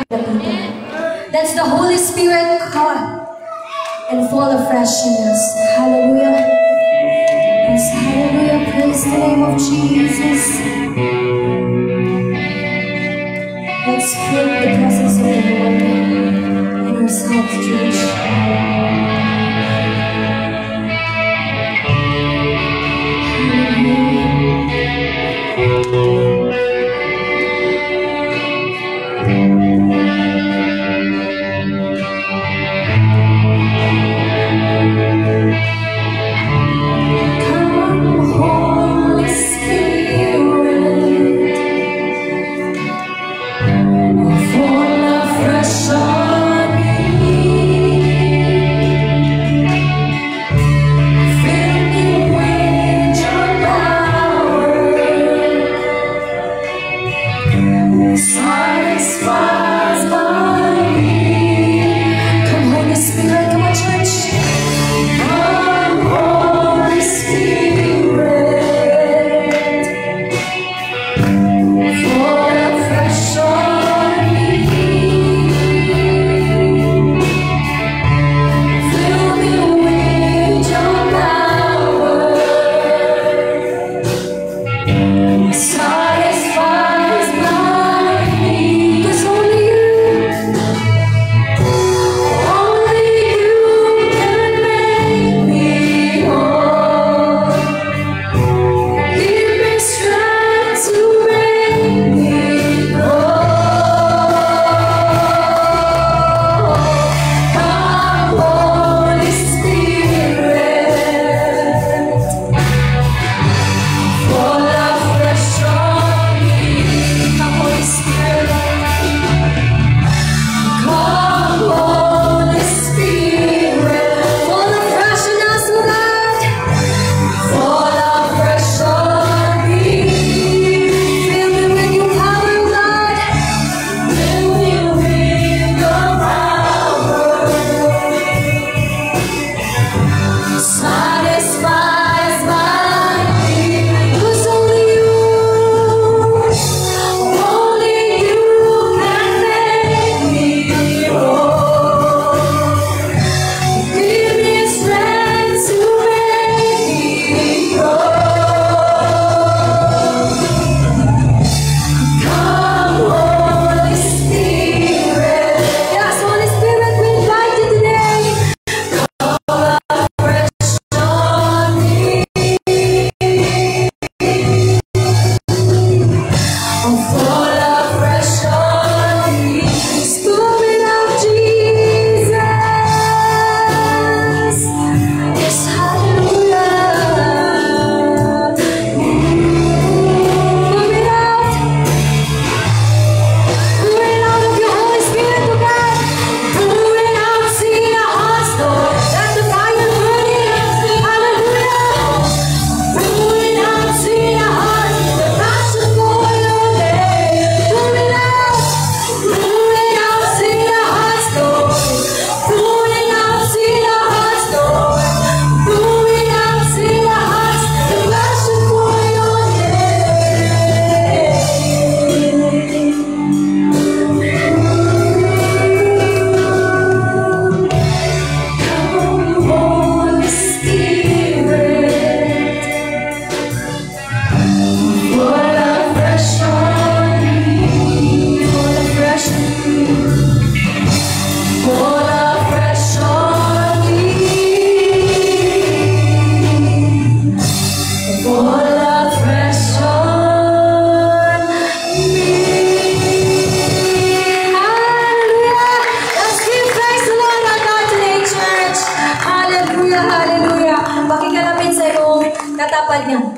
the people. That's the Holy Spirit come and fall afresh in us. Hallelujah. Yes, hallelujah. Praise the name of Jesus. Let's feel the presence of the Lord in ourselves, church.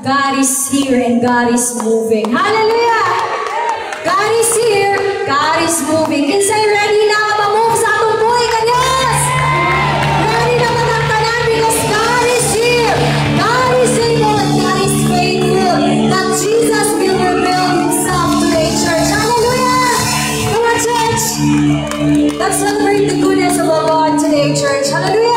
God is here and God is moving. Hallelujah! God is here, God is moving. Kinsay ready na ma-move sa atong buhay kanyas? Ready na managtanan because God is here. God is able and God is faithful. That Jesus will reveal Himself today, church. Hallelujah! Come on, church! Let's celebrate the goodness of our Lord today, church. Hallelujah!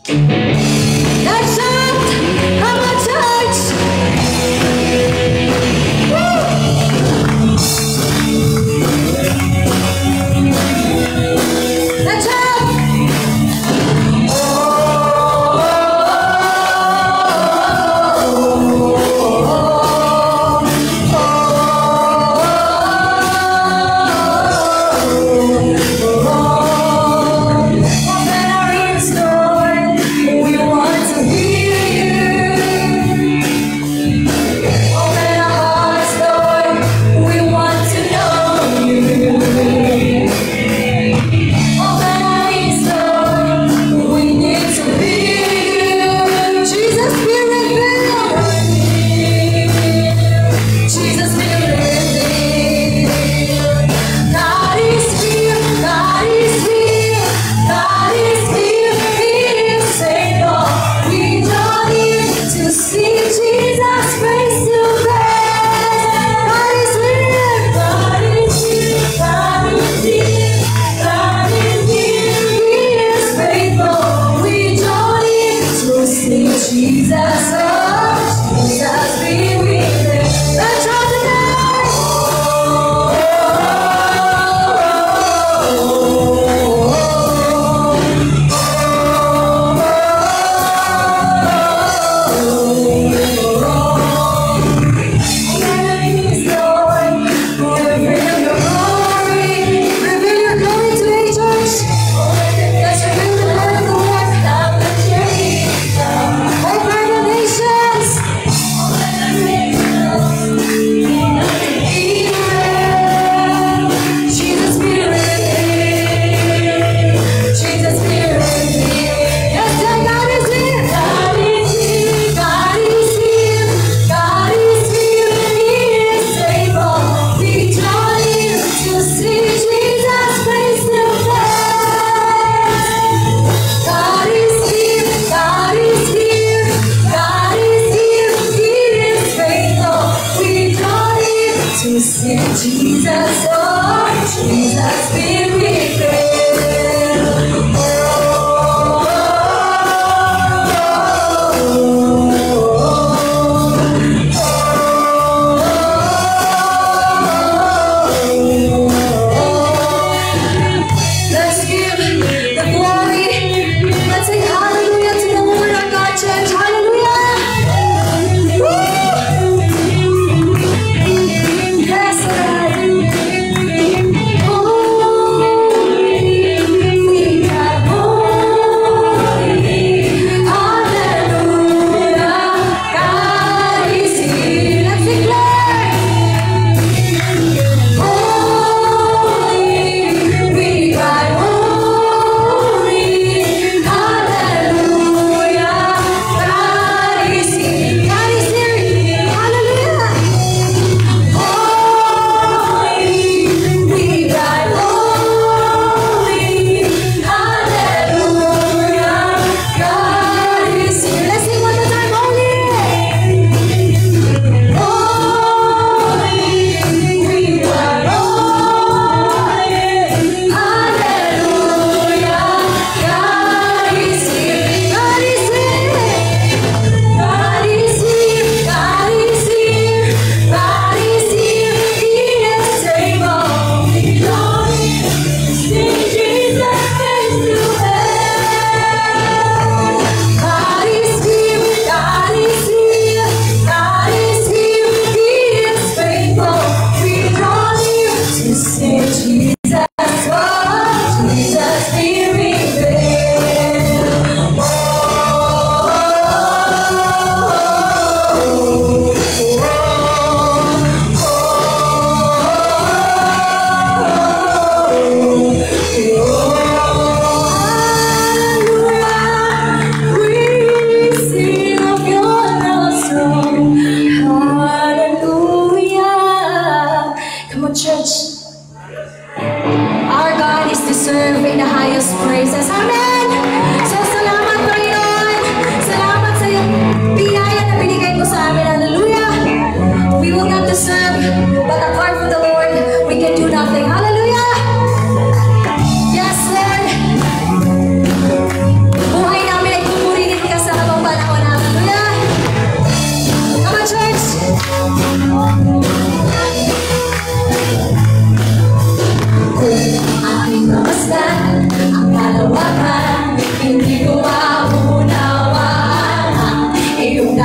Let's shout! Come on, church!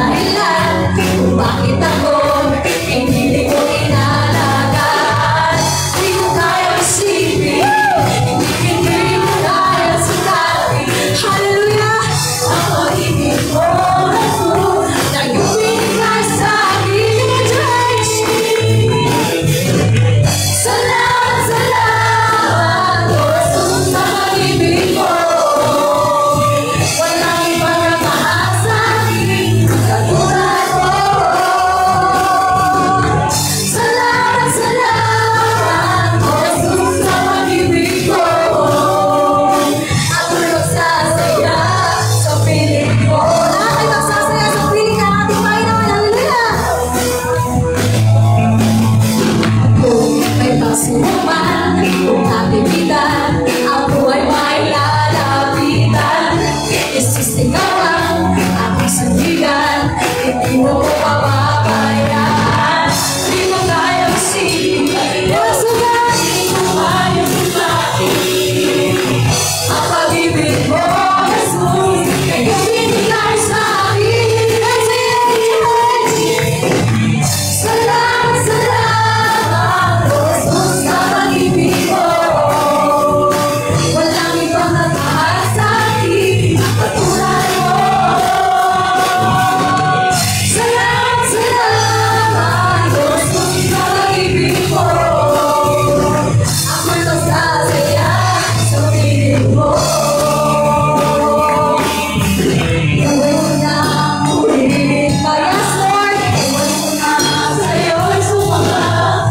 dahilan kung bakit ako hindi ko inalagaan. Di ko kaya isipin, hindi ko kaya sukapin. Hallelujah! Ang pag-ibig mo, Jesus, na iyong binigay sa akin. Salamat, salamat, Lord Jesus, sa pag-ibig mo. Walang ibang nagmahal sa akin katulad mo. Salamat, salamat, Lord Jesus, sa pag-ibig mo. Ako'y magsasaya sa piling mo. Lahat ay magsasaya sa piling ng ating Panginoon. Hallelujah! Kung may pasuman, kung natibitan, ang buhay may lalapitan. Isisigawan, aking sandigan, hindi mo ko pababayaan. Di mo kaya isipin, nasugat, di mo kaya sumatin. Ang pag-ibig mo, Jesus, kayo binigay sa akin. Salamat, salamat, Lord Jesus, sa pag-ibig mo. Walang ibang nagmahal sa akin katulad mo. Salamat, salamat, Lord Jesus, sa pag-ibig mo. Ako'y magsasaya sa piling mo. Gawin mo na ang ulit pa, yes, Lord. Gawin mo na sa'yo'y sumama.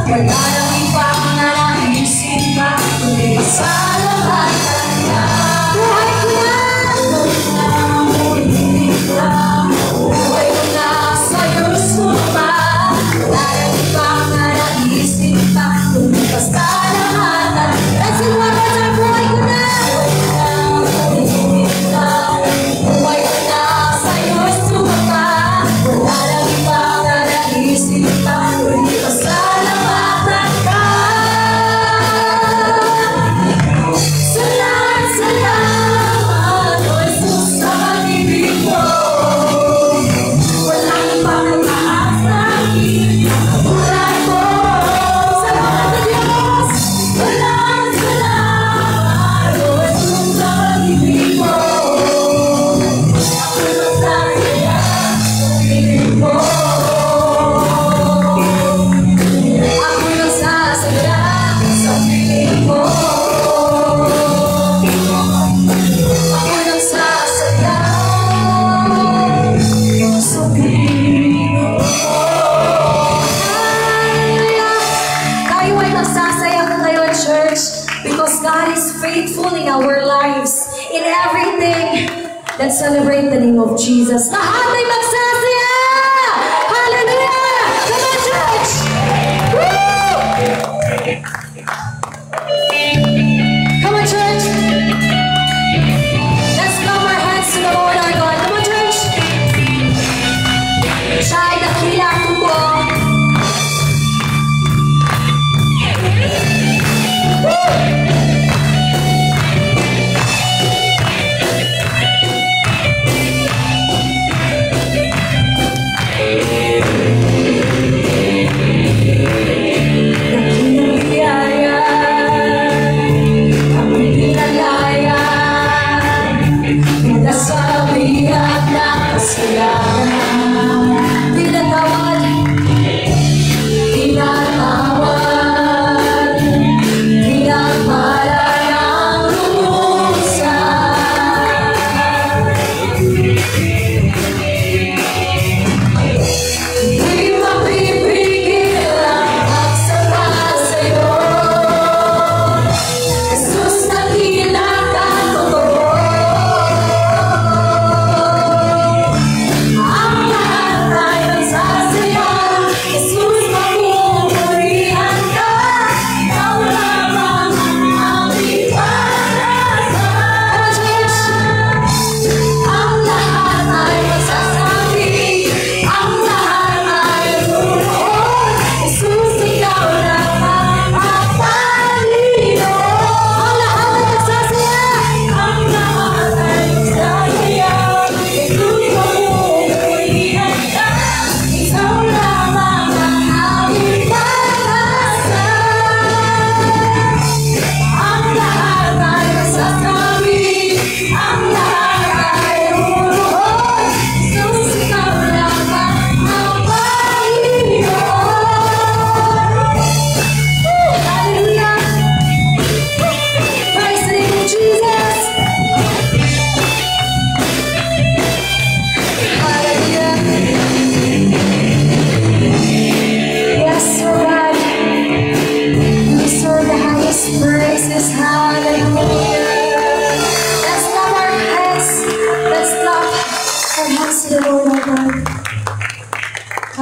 Wala nang ibang nanaisip pa, kundi pasalamatan ka. Buhay ko na! Gawin mo na ang ulit pa. Buhay ko na sa'yo'y sumama. Wala nang ibang nanaisip pa, kundi pasalamatan. Let's sing one more time. Buhay ko na! Gawin mo na ang ulit pa. Buhay ko na sa'yo'y sumama. Wala nang ibang nanaisip pa, kundi pasalamatan ka. Salamat, salamat, Lord Jesus, sa pag-ibig mo. Walang ibang nagmahal sa akin katulad mo. Salamat, Diyos. Salamat, salamat, Lord Jesus, sa pag-ibig mo. Ako'y magsasaya sa piling mo. Ako'y magsasaya sa piling mo. Ako'y magsasaya sa piling mo. Hallelujah! Tayo ay magsasaya ko ngayon, church, because God is faithful in our lives, in everything that celebrate the name of Jesus. Lahat ay magsasaya! Hallelujah! Come on, church! Woo! Come on, church! Let's clap our hands to the Lord our God. Come on, church! Siya ay dakila ang tubo.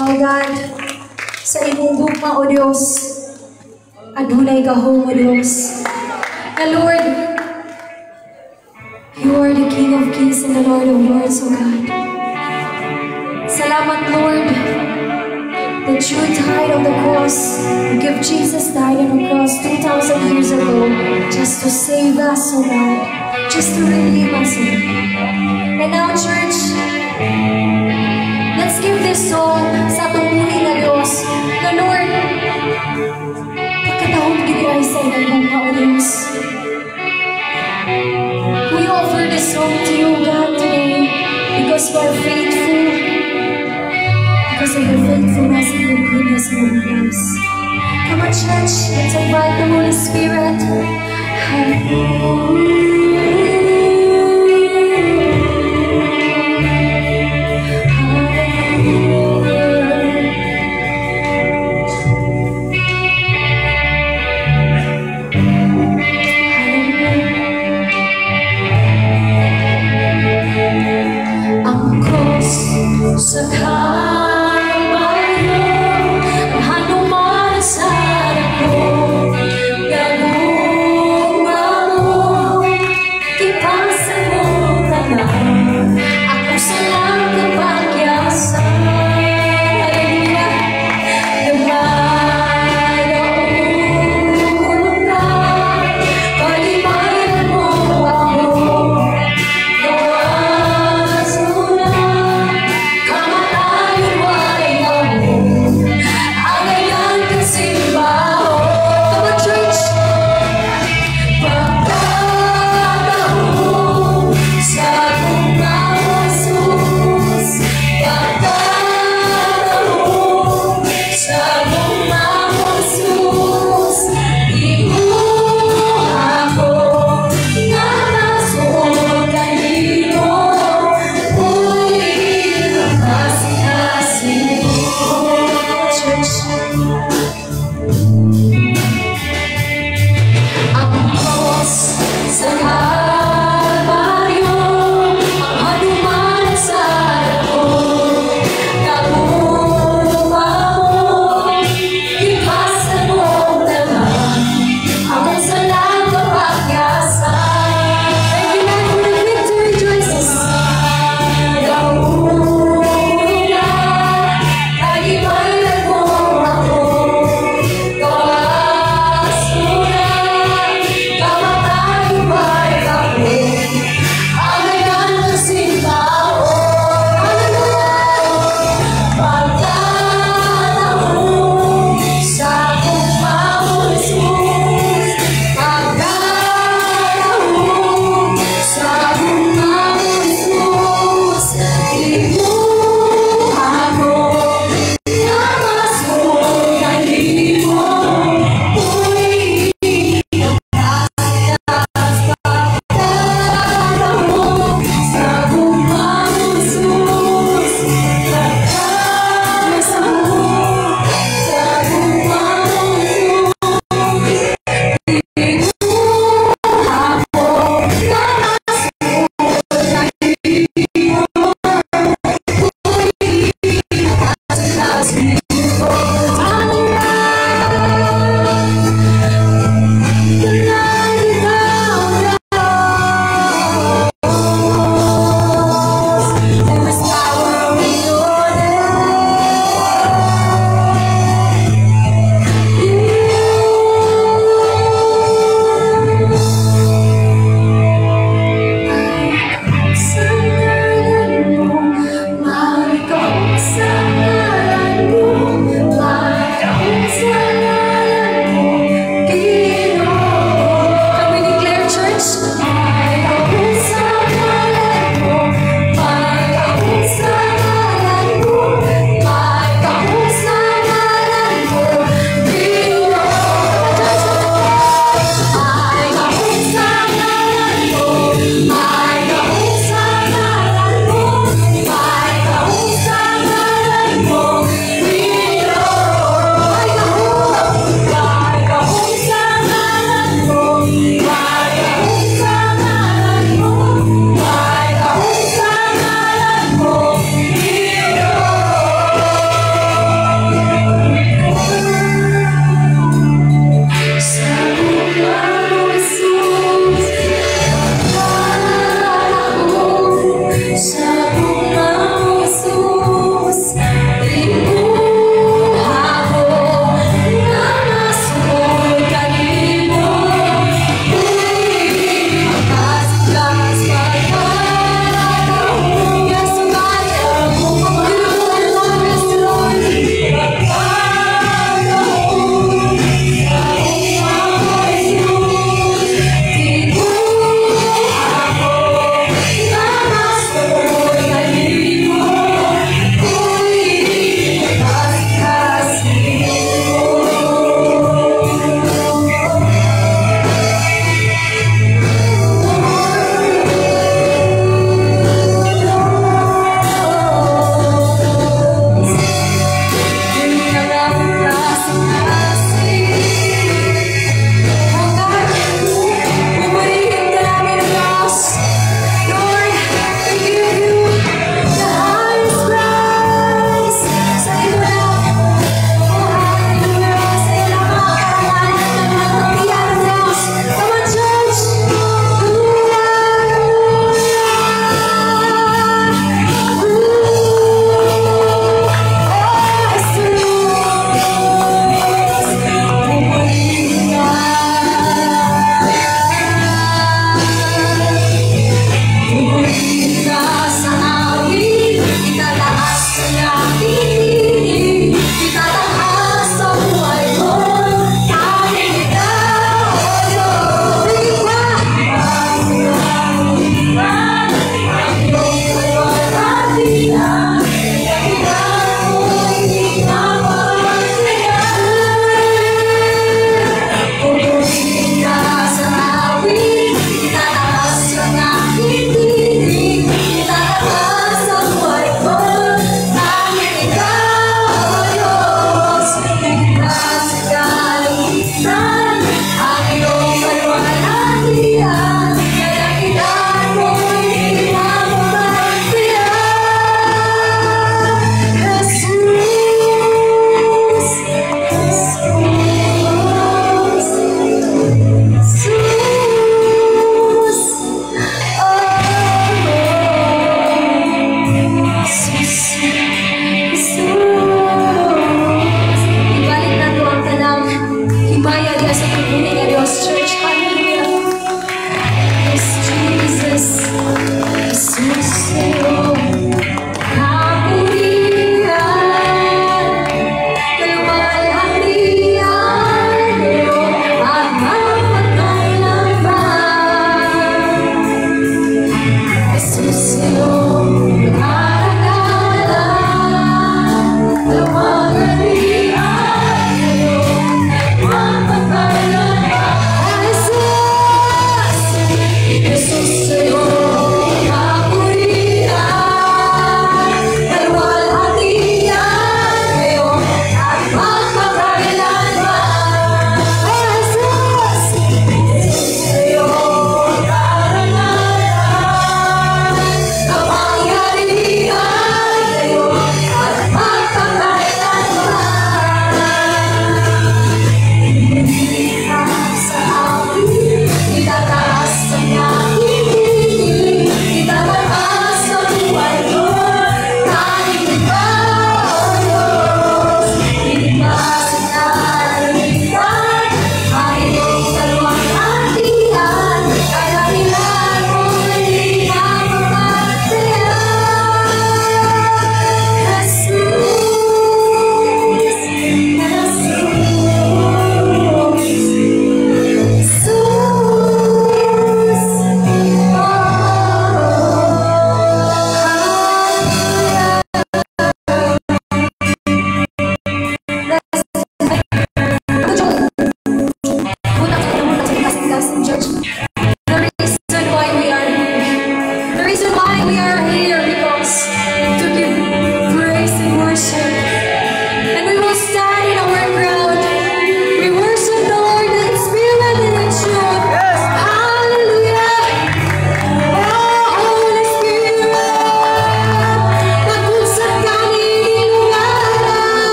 Oh God, sa imong gugma, O Diyos, adunay gahom, O Diyos. Na Lord, you are the King of Kings and the Lord of Lords, O God. Salamat, Lord, that you died on the cross. Give Jesus died on the cross 2,000 years ago just to save us, O God, just to redeem us, O God. And now, church, let's give this song sa atong buhay na Diyos. Na Lord, pagkatahong giniray sa inang mga, O Diyos. We offer this song to you, God, today because we are faithful. Because of your faithfulness and your goodness and your grace. Come on, church, let's invite the Holy Spirit. Ang cross sa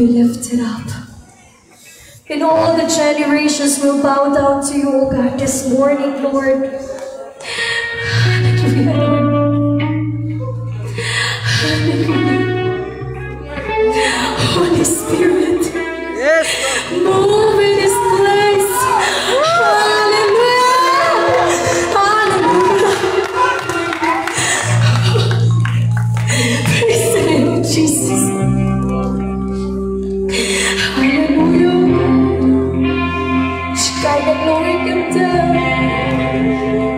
be lifted up. And all the generations will bow down to you, O God, this morning, Lord. Hallelujah, Lord. Hallelujah. Holy Spirit, yes, move in this place. Hallelujah. Hallelujah. Praise the name of Jesus. Hallelujah. Shikay na glory ka down.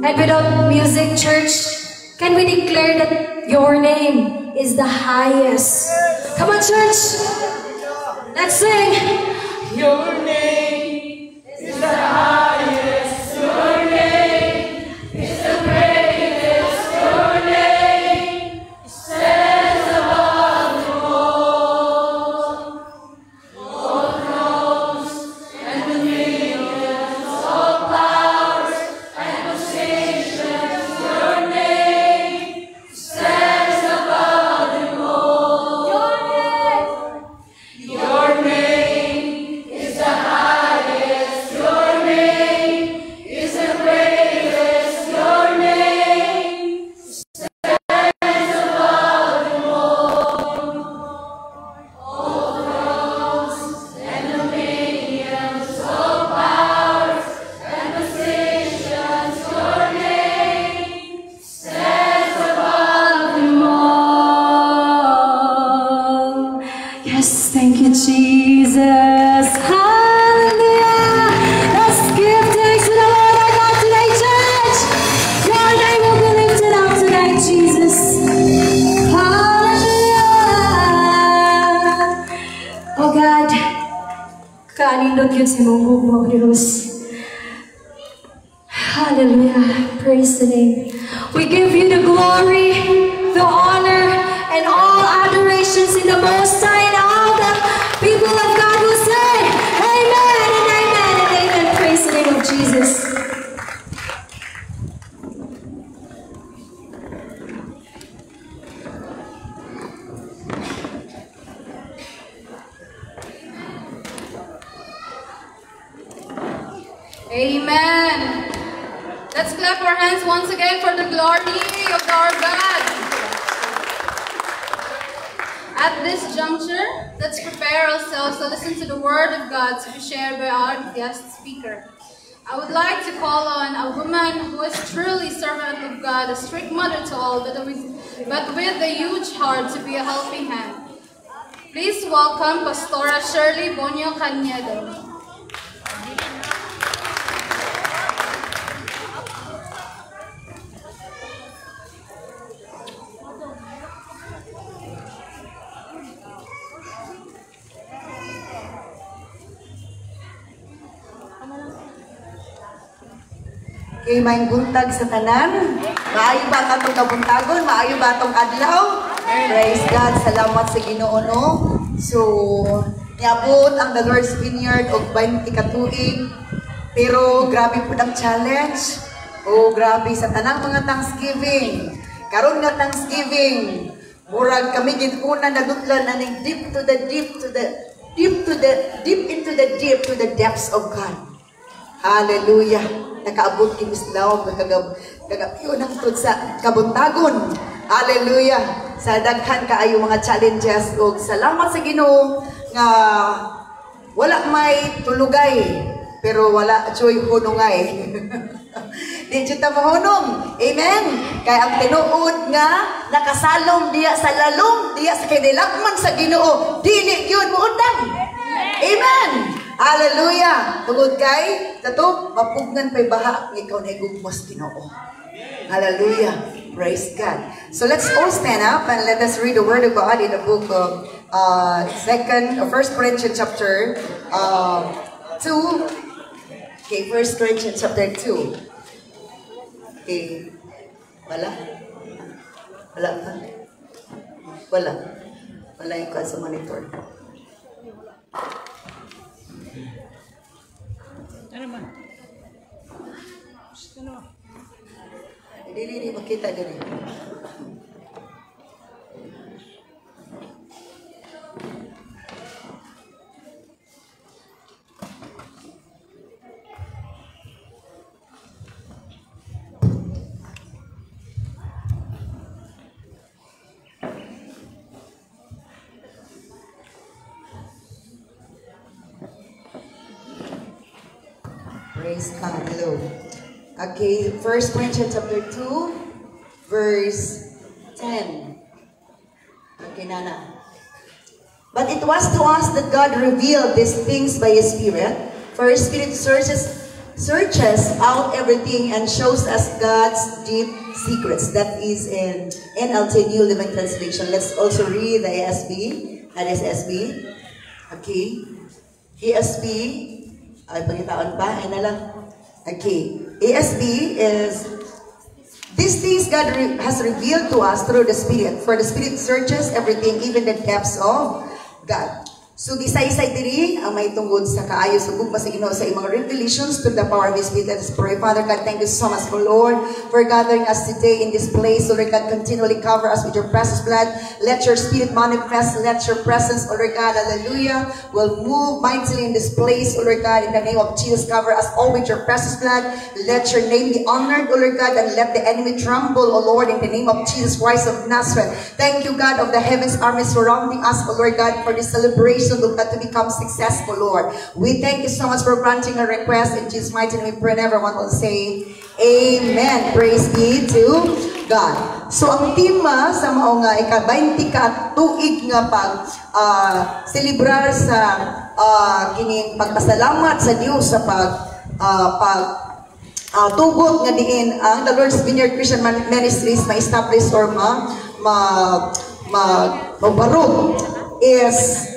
And without music, church, can we declare that your name is the highest? Come on, church. Let's sing. Your name is the highest. Your name is the greatest. Your name stands above the world. All thrones and dominions, all powers and positions. Your name stands above them all. Your name is the highest. Your name is the greatest. Your name stands above them all. All thrones and dominions, all powers and positions. Your name stands above them all. Yes, thank you, Jesus. Hallelujah. Let's give thanks to the Lord our God today, church. Your name will be lifted up tonight, Jesus. Hallelujah. Oh God, kanindot yun si Mungu mo, Diyos. Hallelujah. Praise the name. We give you the glory, the honor, and all adorations in the Most High, and all the people of God will say, Amen and Amen and Amen. Praise the name of Jesus. Amen. Let's clap our hands once again for the glory of our God. At this juncture, let's prepare ourselves to listen to the word of God to be shared by our guest speaker. I would like to call on a woman who is truly servant of God, a strict mother to all, but with a huge heart to be a helping hand. Please welcome Pastora Shirley Bonio Cañedo. Okay, may buntag sa tanan. Maayo ba katong kabuntagon? Maayo ba itong adlaw? Praise God. Salamat sa Ginoo, no? So, niabot ang The Lord's Vineyard og 20 katuig. Pero grabe po ang challenge. Oh, grabe sa tanang mga Thanksgiving. Karon nga Thanksgiving. Murag kami ginuna nagutlan na ning deep into the depths of God. Hallelujah. Nakaabot kimislaw kagabiyon ang tud sa kabuntagon. Hallelujah. Sa daghan kaayo mga challenges ug salamat sa Ginoo nga wala may tulugay pero wala joy hunungay. Di jud ta mahunong. Amen. Kay ang tinuod nga nakasalom diya sa lalong diya sa kinilakman sa Ginoo dili gyud muundang. Amen. Hallelujah! Tungod kay, tato, mapugnan pa'y baha, ikaw na igugmos Ginoo. Hallelujah! Praise God. So let's all stand up and let us read the Word of God in the book of 1 Corinthians chapter 2. Okay, 1 Corinthians chapter 2. Okay. Wala? Wala pa? Wala. Wala yung kuha sa monitor. Hindi makita diri. Praise God. Hello. Okay, 1 Corinthians chapter 2, verse 10. Okay, Nana. But it was to us that God revealed these things by His Spirit, for His Spirit searches searches out everything and shows us God's deep secrets. That is in NLT New Living Translation. Let's also read the ASB. That is SB. Okay. ASB. Ay, pangitaon pa. Ay na lang. Okay. ASB is, these things God has revealed to us through the Spirit. For the Spirit searches everything, even the depths of God. So, gisay-isay diri ang may tungod sa kaayo sa gugma sa Ginoo sa imong revelations through the power of His Spirit. Let us pray. Father God, thank you so much, for Lord, for gathering us today in this place. Lord God, continually cover us with your precious blood. Let your Spirit manifest. Let your presence, Lord God, hallelujah, will move mightily in this place, Lord God, in the name of Jesus. Cover us all with your precious blood. Let your name be honored, Lord God, and let the enemy tremble, O Lord, in the name of Jesus Christ of Nazareth. Thank you, God of the heavens army surrounding us, O Lord God, for this celebration, Lord God, to become successful, Lord. We thank you so much for granting a request. In Jesus' mighty name we pray, and everyone will say, Amen. Praise be to God. So, ang tema sa mao nga ika-20 ka tuig nga pag celebrar sa kining pagpasalamat sa Dios sa tugot nga diin ang The Lord's Vineyard Christian Ministries ma-establish or mabarog is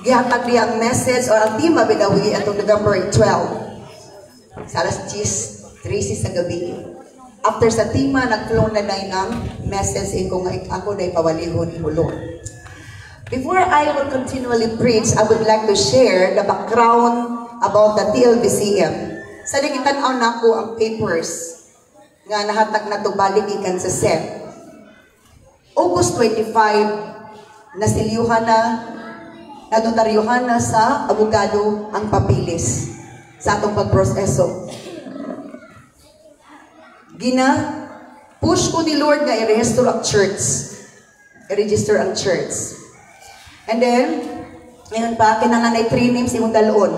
gihatag niya ang message or ang tema bidawi atong November 12 sa alas 10:13 sa gabi. After sa tema, nag-flow na day ng message kung ako day pawalihon mo, Lord. Before I will continually preach, I would like to share the background about the TLBCM. Sa likitan na ko ang papers nga nahatag na to balik ikan sa SEP. August 25, nasilyuhan na nadotaryuhan na sa abogado ang papilis sa atong pagproseso. Push ko ni Lord nga i-register ang church. I-register ang church. And then, ngayon pa, kinanganay 3 names imong dalon.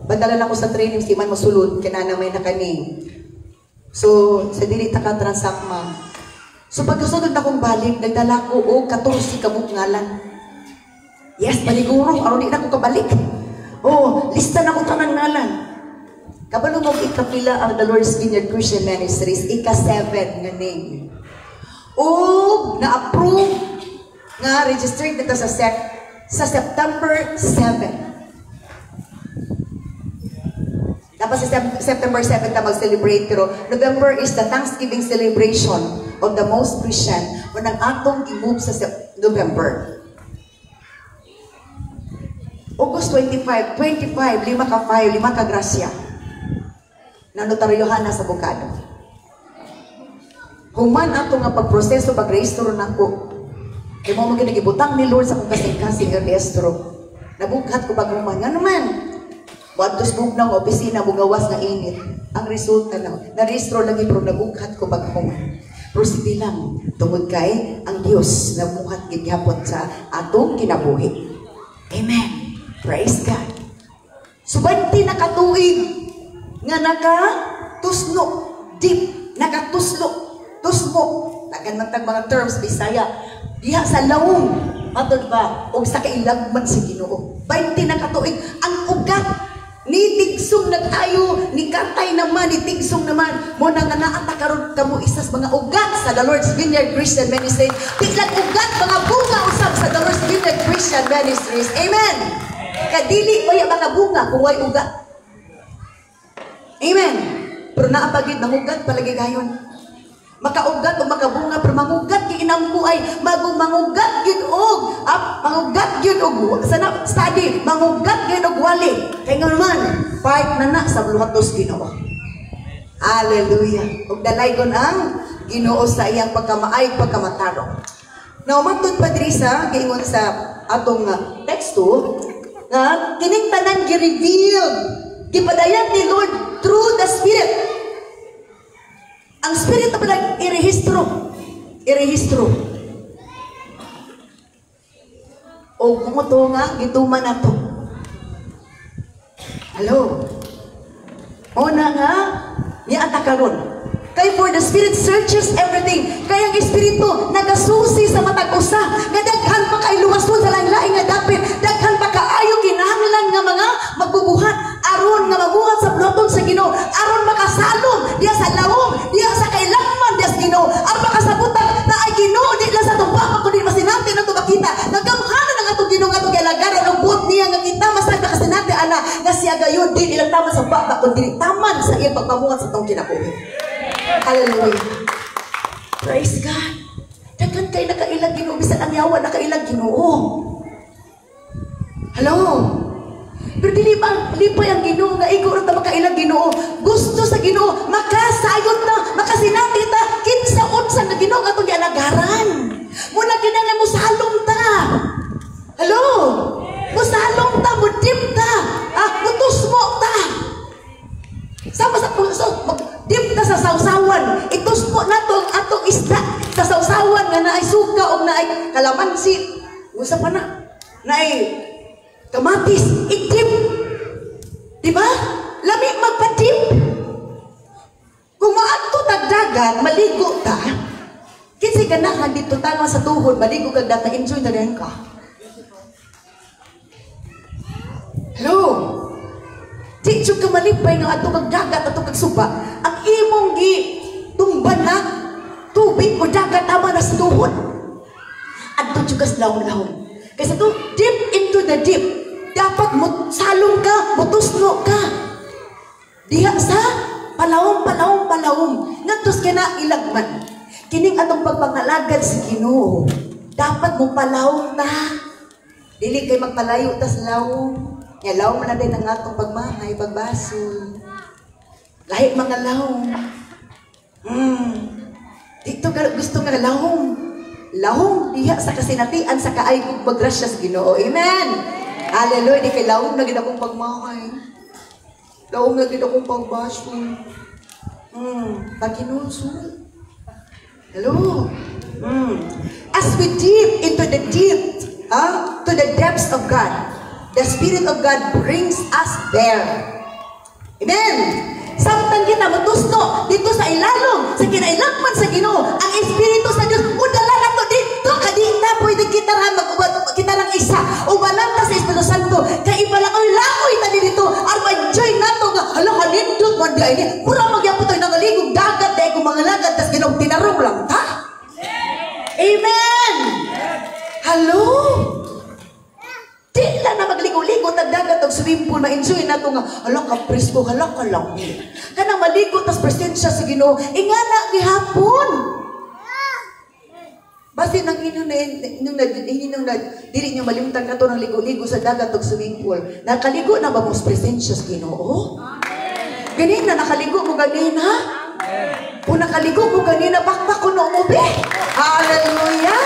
Badala na ko sa 3 names, di man masulod, kinana may nakaning. So, sa dili ta ka transact ma. So, pagkasunod na kong balik, nagdala ko o 14 kabukngalan. Yes, paliguro, aron di na ko kabalik. Oh, lista na ko tanang ngalan. Kabalo mo ikapila ang The Lord's Vineyard Christian Ministries, ika-7 nga name. Oh, na-approve nga registered dito sa SEC sa September 7. Tapos sa September 7 na mag-celebrate, pero November is the Thanksgiving celebration of the most Christian o nang atong i-move sa November. August 25, 5 ka grasya. Nanotaryohan na sa bukado. Human ato nga pagproseso, pag-rehistro na ko. Kaya mo magigibutang ni Lord sa kong kasing-kasing rehistro. Nabughat ko pag human. Nga naman. Wadtos bug ng opisina, bugawas nga init. Ang resulta na, na-rehistro lagi pero nabughat ko pag human. Pero sige lang, tungod kay ang Diyos na muhat gigyapon sa atong kinabuhi. Amen. Praise God. Subanti nakatuig nga nakatusno, deep, nakatuslo, tusmo. Tagan man tag mga terms, Bisaya. Diha sa laong, matod ba, o sa kailagman si Ginoo. 20 nakatuig, ang ugat, ni tigsong nag-ayo, ni katay naman, ni tigsong naman, mo na nga naatakaroon kamo isas mga ugat sa The Lord's Vineyard Christian Ministries. Tiglang ugat, mga bunga usap sa The Lord's Vineyard Christian Ministries. Amen. Kadili o yung mga bunga kung way ugat. Amen. Pero naapagid ng ugat palagi gayon. Makaugat o makabunga pero mangugat yung inampo ay mangugat yun og mangugat yun og sana study mangugat yun og wali. Kaya nga naman part na sa buluhatos Ginoo. Hallelujah. Og dalaygon ang Ginoo sa iyang pagkamaay pagkamataro. Now matod pa diri sa giingon sa atong teksto na kining tanan gi-reveal, gipadayan ni Lord through the Spirit. Ang Spirit na pala i-rehistro. O kumuto nga, gituman na to. Hello? O na nga, niata karon. Kaya for the Spirit searches everything. Kaya ang Espiritu nagasusi sa matag usa. Nga daghan pa kay luwason sa lain-lain nga dapit. Daghan pa kaayo kinahanglan nga mga magbubuhat. Aron aron nga mabuhat sa plotong sa Ginoo, aron makasalom diya sa lawom, diya sa kailangman diya sa Ginoo, aron makasabutan na ay Ginoo di lang sa tumpa kundi masinati na to makita nagamhanan ang atong Ginoo nga pagilagaran ang buot niya nga kita masay makasinati ana nga siya gayon di ilang taman sa bata kundi taman sa iyang pagpamuhat sa tong kinabuhi. Hallelujah. Praise God. Dagan kay nakailag Ginoo bisan ang yawa nakailag Ginoo. Hello. Pero dili pa ang Ginoo nga ikaw ra ta makailag Ginoo. Gusto sa Ginoo makasayod na, makasinati ta kinsa unsa nga Ginoo atong gialagaran. Muna kinahanglan mo salom ta. Hello. Musalom ta, mudip ta. Mutusmo ta. Sama sa puso, dip ta sa sawsawan. Itusmo nato ang atong isda sa sawsawan nga naay suka o naay kalamansi. Usa pa na. Naay kamatis, idip. Diba? Lami magpadip. Kung maadto tagdagan, maligo ta. Kinsa ganahan dito tama sa tuhod, maligo kag data enjoy na rin ka. Hello. Di jud ka malipay nga ato kag dagat ato kag suba. Ang imong gi tumban na tubig o dagat tama na sa tuhod. Adto jud ka sa lawom-lawom. Kasi to deep into the deep. Dapat mo salong ka, mutusno ka. Diha sa palawom. Ngadtos kana ilagman. Kining atong pagpangalagad sa Ginoo. Dapat mo palawom ta. Dili kay magpalayo ta sa lawom. Nga lawom na din ang atong pagmahay, pagbasol. Lahi mga lawom. Dito gusto nga lawom. Lawom diha sa kasinatian sa kaayog paggrasya sa Ginoo. Amen. Hallelujah. Di kay lawom na gid akong pagmahay. Lawom na gid akong pagbasol. Paginunsul. Hello. As we deep into the deep, to the depths of God, the Spirit of God brings us there. Amen. Samtang kita matusno dito sa ilalong, sa kinailagman sa Ginoo, ang Espiritu sa Dios udala nato dito kadita pwede kita ra magubad kita lang isa o balanta sa Espiritu Santo kay ipalangoy-langoy ta dito aron ma-enjoy nato nga hala kanindot man di ini pura magyapon tayo nangaligog dagat dai ko mga lagad tas Ginoo tinarong lang ta. Amen. Hello. Di lang na magligo-ligo tagdagat og swimming pool ma-enjoy nato nga hala ka presko hala ka lang kanang maligo tas presensya sa Ginoo ingana gihapon basi nang inong na dili nyo malimtan ka to ng ligo-ligo sa dagat og swimming pool nakaligo na ba mo sa presensya sa Ginoo ganina nakaligo mo ganina kung nakaligo mo ganina bakbak ko no mo be hallelujah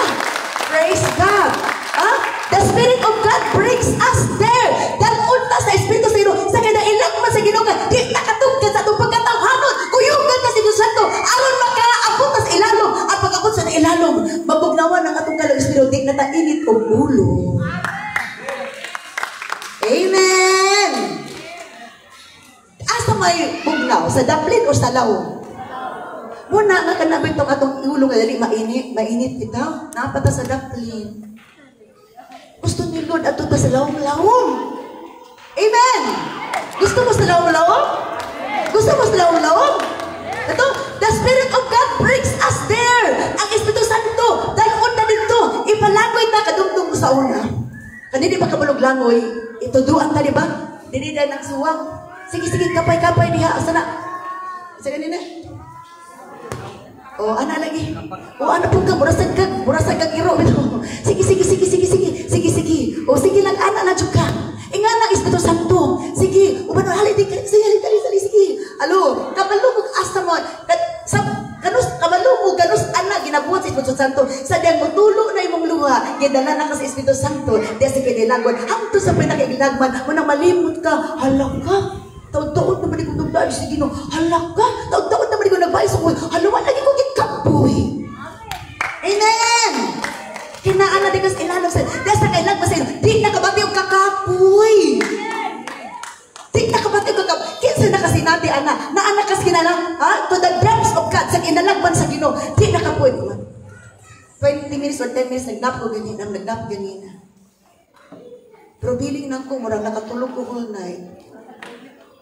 praise God. The Spirit of God brings us there. Dalunta sa Espiritu sa Ginoo. Sa kinailang sa Ginoo nga, di nakatugkad sa itong pagkatawhanon. Kuyugan ka sa Espiritu Santo. Aron makaabot sa ilalong. At pag-abot sa ilalong, mabugnawan ang atong kalang Espiritu. Di na tainit o ulo. Amen. Asa may bugnaw? Sa daplin o sa lawom? Muna nga kanabit itong atong ulo nga dali mainit kita. Napata sa daplin. Gusto ni Lord ato ta sa lawom-lawom. Amen. Gusto mo sa lawom-lawom? Gusto mo sa lawom-lawom? Ito, the Spirit of God brings us there. Ang Espiritu Santo, dalon na dito. Ipalangoy ta kadungdong mo sa una. Kanini ba kabulog langoy? Ituduan ta, di ba? Dili dahil ng suwang. Sige, kapay-kapay diha. Asa na? Asa kanina? Oh, ana lagi. Oh, ana pun ka murasag kag iro bitaw. Sige. Oh, sige lang ana na jud ka. Ingana Espiritu Santo. Sige, uban hali di sige. Alo, kabalumog asa mo. Kabalumog ganus ana ginabuhat sa Espiritu Santo. Sa diyang motulo na imong luha, gidala na ka sa Espiritu Santo. Diya sa kinilagwan, hangtod sa pinakilagman, munang malimot ka. Hala ka. Taon-taon naman ko nagbayos sa Ginoo. Hala ka. Taon-taon naman ko nagbayos sa Ginoo. Haluan lagi ko gikapoy. Amen. Hinaan na di kas ilalong sa dahil sa kailang ba sa iyo. Di nakabati yung kakapoy. Di nakabati yung kakapoy. Kinsa na kasi natin, ana. Naanak kas kinala. To the depths of God. Sa inalagman sa Ginoo. Di nakapoy. 20 minutes or 10 minutes nagnap ko ganina. Pero feeling na ko, murang nakatulog ko all night.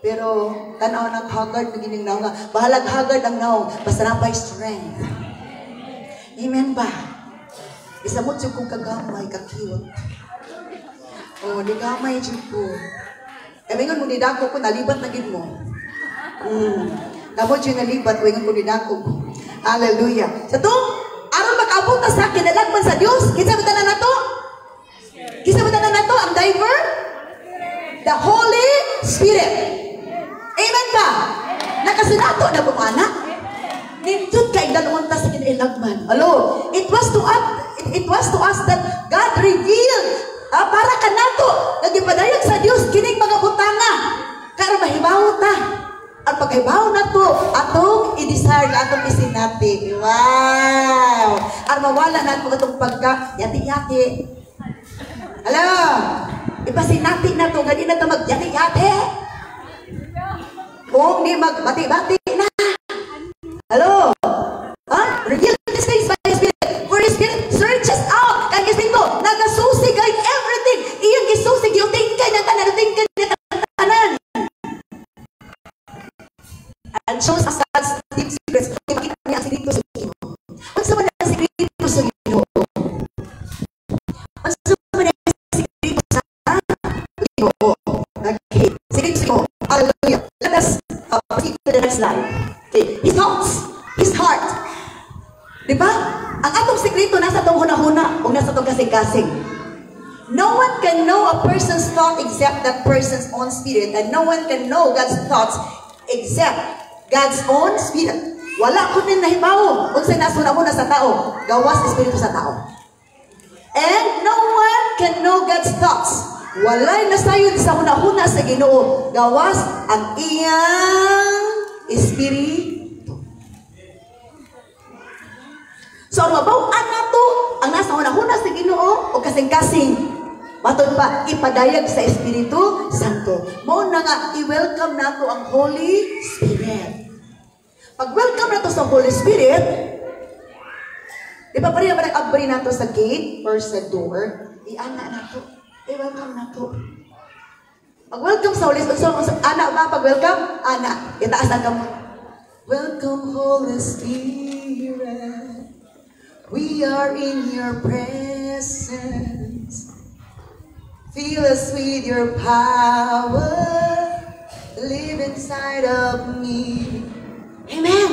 Pero, tanaw ng haggard, nagining naong nga. Bahalag haggard ang naong, basta na by strength. Amen ba? Isa mo dyan kong kagamay, kakiwot. Oh, di gamay dyan ko. E, mingon mo nidako ko, nalibat na gid mo. Namo dyan nalibat, mingon ko nidako ko. Hallelujah. Sa to, aron makaabot na sa kinalagman sa Diyos, kinsa ba tanan na to? Kinsa ba tanan na to? Ang diver? The Holy Spirit. Amen ba? Nakasinato na po, anak. Nindot kay dalawang ta sa kinilagman. Hello? It was to us that God revealed para kanato nagipadayag sa Dios kining mga butanga karon mahibaw ta. Ang paghibaw na to atong i-desire atong isinati. Wow! Ar mawala na ko atong pagka yati-yati. Hello? Ipasinati na to gani na ta mag-yati-yati. Kung di magbati-bati na. Hello? Reveal these things by the Spirit. For the Spirit searches out. Kaya kasi ito, nagasusig ay everything. Iyang gisusig, yung tingkay na tanan. And shows us God's deep secrets. Ipakita niya ang sikreto sa Ginoo. Ang sama na ang sikreto sa Ginoo. Ang sama na ang sikreto sa Ginoo. Okay. Sikreto sa Ginoo. Hallelujah. Let us proceed to the next slide. Okay. His thoughts, His heart. Diba? Ang atong sikreto nasa itong huna-huna o nasa itong kasing-kasing. No one can know a person's thought except that person's own spirit, and no one can know God's thoughts except God's own spirit. Wala ko din nahibaw kung sa nasa huna-huna sa tao. Gawas espiritu sa tao. And no one can know God's thoughts. Walay nasayod sa huna-huna sa Ginoo. Gawas ang iyang espiritu. So, ang mabawaan na to, ang nasa huna-huna sa Ginoo o kasing-kasing. Matod pa, ipadayag sa Espiritu Santo. Mo na nga, i-welcome na to ang Holy Spirit. Pag-welcome na to sa Holy Spirit, di ba pa rin naman nag-abri na to sa gate or sa door, i-ana na to. I-welcome na to. Pag-welcome sa Holy Spirit, ana ba pag-welcome? Ana. Itaasan ka mo. Welcome, Holy Spirit. We are in your presence. Fill us with your power. Live inside of me. Amen.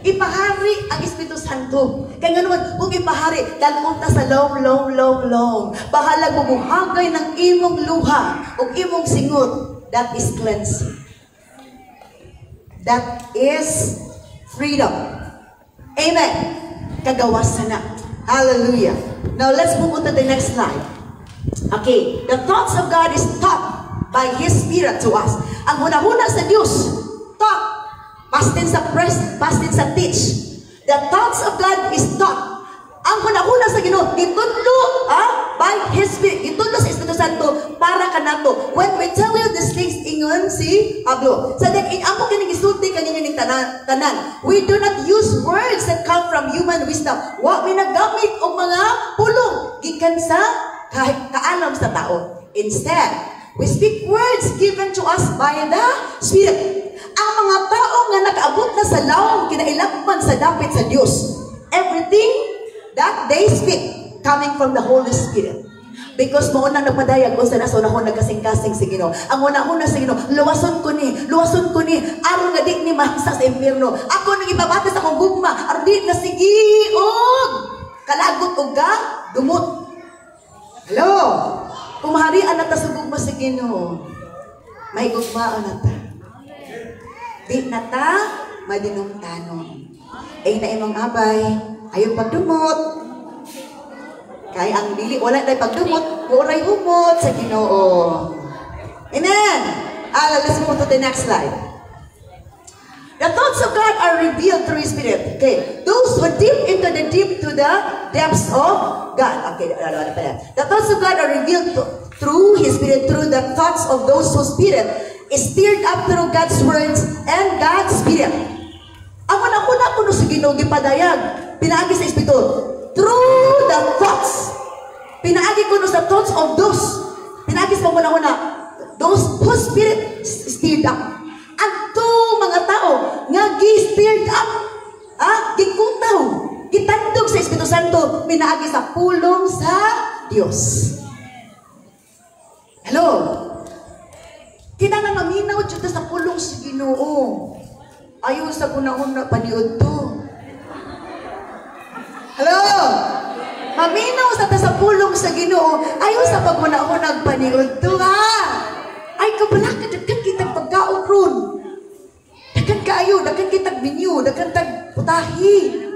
Ipahari ang Espiritu Santo. Kaya nga naman, kung ipahari, dalunta sa long. Bahalag mo buhagay ng imong luha o imong singot. That is cleansing. That is freedom. Amen. Kagawasan na. Hallelujah. Now, let's move on to the next slide. Okay. The thoughts of God is taught by His Spirit to us. Ang huna-huna sa Diyos, taught. Past tense sa present, past tense sa teach. The thoughts of God is taught. Ang huna-huna sa Ginoo, itudlo by His Spirit. Itudlo sa Espiritu Santo para ka nato. When we tell you these things, ingon si Pablo. Sa dek, amo kining isulti kanina ning tanan. We do not use words that come from human wisdom. Wa mi nagamit og mga pulong gikan sa kaalam sa tao. Instead, we speak words given to us by the Spirit. Ang mga tao nga nakaabot na sa lawom kinailagman sa dapit sa Dios. Everything that they speak coming from the Holy Spirit. Because mo unang nagpadayag kung sa nasa unahon nagkasing-kasing sa Ginoo. Ang unahon sa Ginoo, luwason ko ni, aron nga di ni mahasa sa impyerno. Ako nang ibabata sa akong gugma, aron di na sigiog. Kalagot og ga, dumot. Hello? Kung maharian na ta sa gugma sa Ginoo, may gugmaan na ta. Di na ta, madinong-tanon. Ay na imong abay, ayaw pagdumot. Kaya ang dili, wala na pagdumot, wala'y humot sa Ginoo. Amen! Let's move to the next slide. The thoughts of God are revealed through His Spirit. Okay, those who deep to the depths of God. Okay, the thoughts of God are revealed through His Spirit, through the thoughts of those whose spirit is stirred up through God's words and God's Spirit. Ang una-una ko sa Ginoo gipadayag, pinaagi sa Espiritu, through the thoughts. Pinaagi ko sa thoughts of those. Pinaagi sa una-una, those whose spirit stirred up. Adto mga tao nga gi-stirred up, gikutaw, gitandog sa Espiritu Santo, pinaagi sa pulong sa Dios. Hello? Kinahanglan maminaw jud sa pulong sa Ginoo. Ayo sa kunahon paniud to. Hello? Maminaw sa pulong sa Ginoo. Ayo sa pagunahon paniud to ha. Ay kabalaka daghan kitag pagkaon ron. Daghan kaayo, daghan kitag minyo, daghan tag putahi.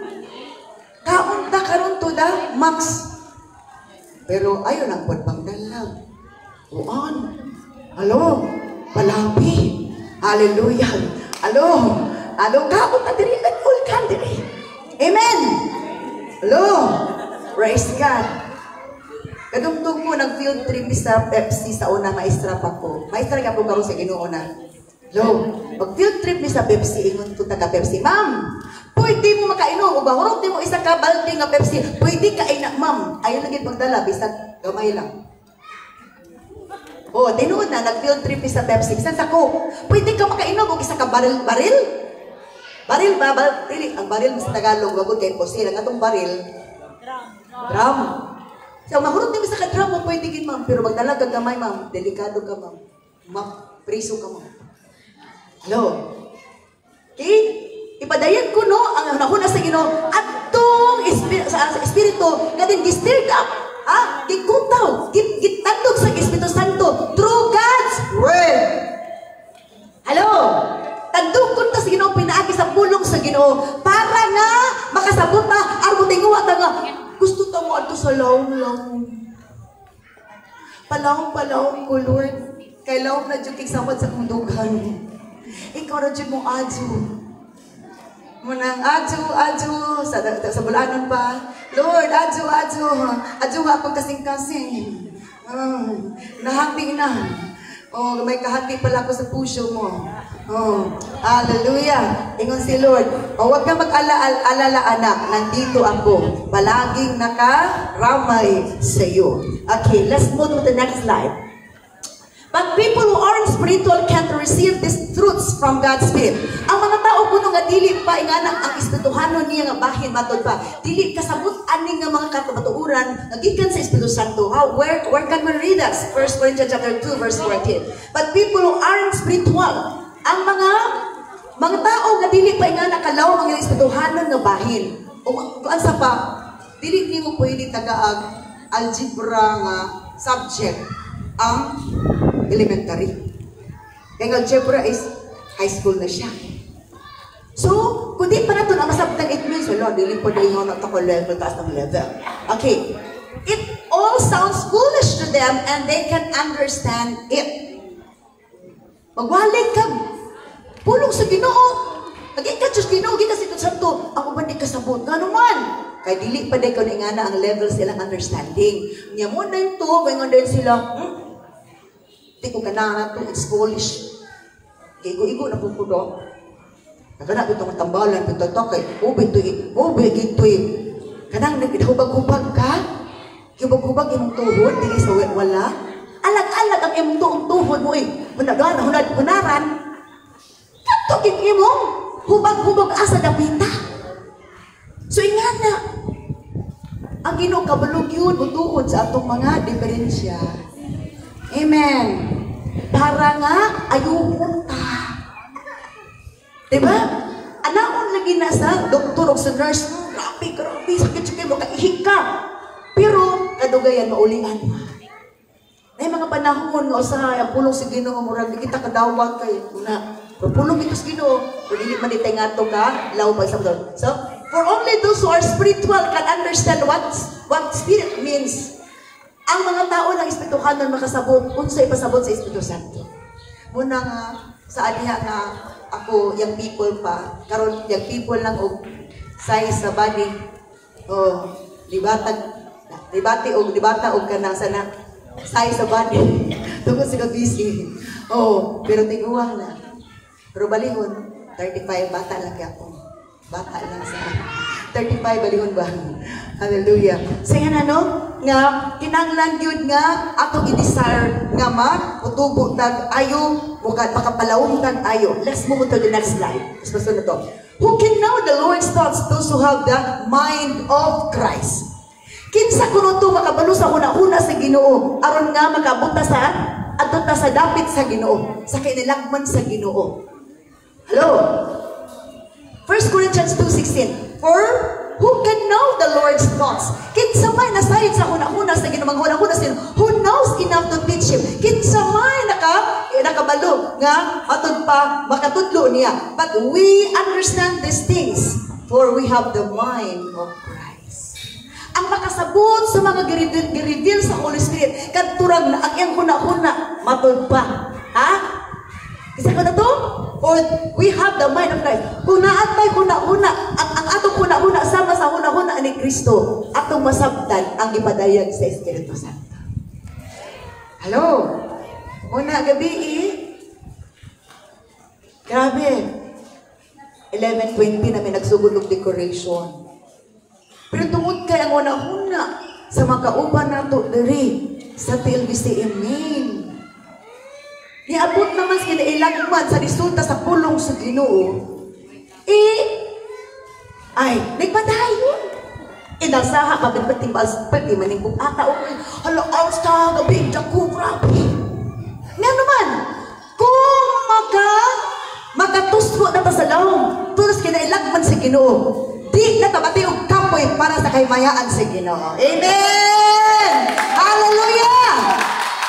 Kaon ta karon to da max. Pero ayo nang pagpangdalag. Uan. Hello? Palapi. Hallelujah. Hello? Hello? Kaon ta diri at all kan diri. Amen. Hello? Praise God. Kadungtong ko nag-field trip sa Pepsi sa una, maestra pa ko. Maestra ka po karon sa Ginoo na. Hello? Mag-field trip mi sa Pepsi, ingon ko taga Pepsi. Ma'am, pwede mo makainom o bahurot mo isa ka balde nga Pepsi. Pwede ka ina, ma'am. Ayaw lagi pagdala, bisag gamay lang. Oh, tinuod na, nag-field trip mi sa Pepsi. Bisan sa ko, pwede ka makainom o isa ka baril? Baril ba? Ang baril sa Tagalog, wagod kay Jose. Ang atong baril, drum. So, mahurot niyo sa ka-drum mo, pwede gin, ma'am. Pero magdala ka gamay, ma'am. Delikado ka, ma'am. Ma'am, preso ka, ma'am. Hello? Okay? Ipadayan ko, no, ang nahuna sa Ginoo, atong Espiritu, nga din, gi-stirred up, gikutaw, gitandog sa Espiritu Santo, through God's Word. Hello? Tandukon ta sa Ginoo, pinaagi sa pulong sa Ginoo, para nga, makasabot na, armo tinguwa ta nga, gusto ta mo ato sa lawong-lawong. Palawong-palawong ko, Lord. Kay lawong na dyan samad sa kundugan. Ikaw na dyan mo adyo. Munang adyo, sa bulanan pa. Lord, adyo. Adyo nga akong kasing-kasing. Nahati na. Oh, may kahati pala ako sa puso mo. Oh, hallelujah. Ingon si Lord, huwag ka mag-alala anak, nandito ako. Palaging nakaramay sa iyo. Okay, let's move to the next slide. But people who aren't spiritual can't receive these truths from God's Spirit. Ang mga tao kuno nga dili pa ingana ang espirituhanon niya nga bahin matod pa. Dili kasabot ani nga mga katubaturan nga gikan sa Espiritu Santo. Where can we read that? 1 Corinthians chapter 2 verse 14. But people who aren't spiritual, ang mga tao nga dili pa ingana kalaw ang espirituhanon nga bahin. O kuan sa pa, dili nimo pwede tagaag algebra nga subject ang elementary. Kaya algebra is high school na siya. So, kung di pa na ito na masabtang it means, wala, dili po na yung ako level, taas ng level. Okay. It all sounds foolish to them and they can understand it. Magwalig ka. Pulong sa Ginoo. Naging ka Diyos Ginoo, gika sa ito santo. Ako ba di kasabot? Nga naman. Kaya dili pa din ko na nga ang level silang understanding. Niya mo na ito, ganyan din sila, di ko kanana ito, it's foolish. Igo-igo na po po doon. Nagana ito ang tambalan, ito kay, ube gito'y. Kanang naghubag-hubag ka, hubag-hubag imong tuhod, dili sa wala. Alag-alag ang imong tuhod mo Munagana, hunaran. Katugin imong, hubag-hubag asa dapita. So ingana, ang Ginoo kabalog yun, butuhod sa atong mga diferensya. Amen. Para nga, ayuhon ta. Diba? Anaon lagi na sa doktor o sa nurse, grabe, sakit-sakit mo, kaihik ka. Pero, kadugayan, maulian mo. May mga panahon, o sa pulong si Ginoo, murag, di kita kadawat kayo. Pulong ito si Ginoo, pero hindi man itay nga ito ka, law pa isang doon. So, for only those who are spiritual can understand what spirit means. Ang mga tao ng espirituhanon makasabot, unsay pasabot sa Espiritu Santo. Muna nga, sa aliha nga, ako, young people pa, karon young people lang og size sa body, o libata og kanang sana, size sa body, tungkol sila busy. Pero tiguang na. Pero balihon, 35, bata lang ako. Bata lang sa 35, balihon ba? Hallelujah. Saya ano, nga kinanglan yun nga atong i-desire nga utubo tag ayo, makapalawong tag ayo. Let's move to the next slide. Basta na to. Who can know the Lord's thoughts? Those who have the mind of Christ. Kinsa kuno to makabalo sa una-una sa Ginoo aron nga makabuta sa adto ta sa dapit sa Ginoo, sa kinilagman sa Ginoo. Hello. 1 Corinthians 2:16. For who can know the Lord's thoughts? Kinsa may nasayod sa una-una sa Ginoo, manghuna-una sa Ginoo, who knows enough to teach him? Kinsa may nakabalo nga aton pa makatudlo niya. But we understand these things, for we have the mind of Christ. Ang makasabot sa mga gireveal sa Holy Spirit, kadturag na ang iyang huna-huna matud pa. Ha? Isa ko na to? Or we have the mind of Christ. Kung naatay huna-huna, ang atong huna-huna sama sa huna-huna ni Kristo, atong masabtan ang ipadayag sa Espiritu Santo. Hello? Una gabi grabe. 11:20 na may nagsugod ng decoration. Pero tungod kay ang una-una sa makauban nato diri sa TLBC Amen. Niabot naman sa kinailangan sa resulta sa pulong sa Ginoo. Nagpadayon. Nasaha, mabinbating pati maning kung ata o hala, awsta, gabi, dako, grabe. Nga naman, kung makatuspo na ta sa laong, tulos kinailangan sa Ginoo, di na tabati og kapoy para sa kaymayaan sa Ginoo. Amen! Hallelujah!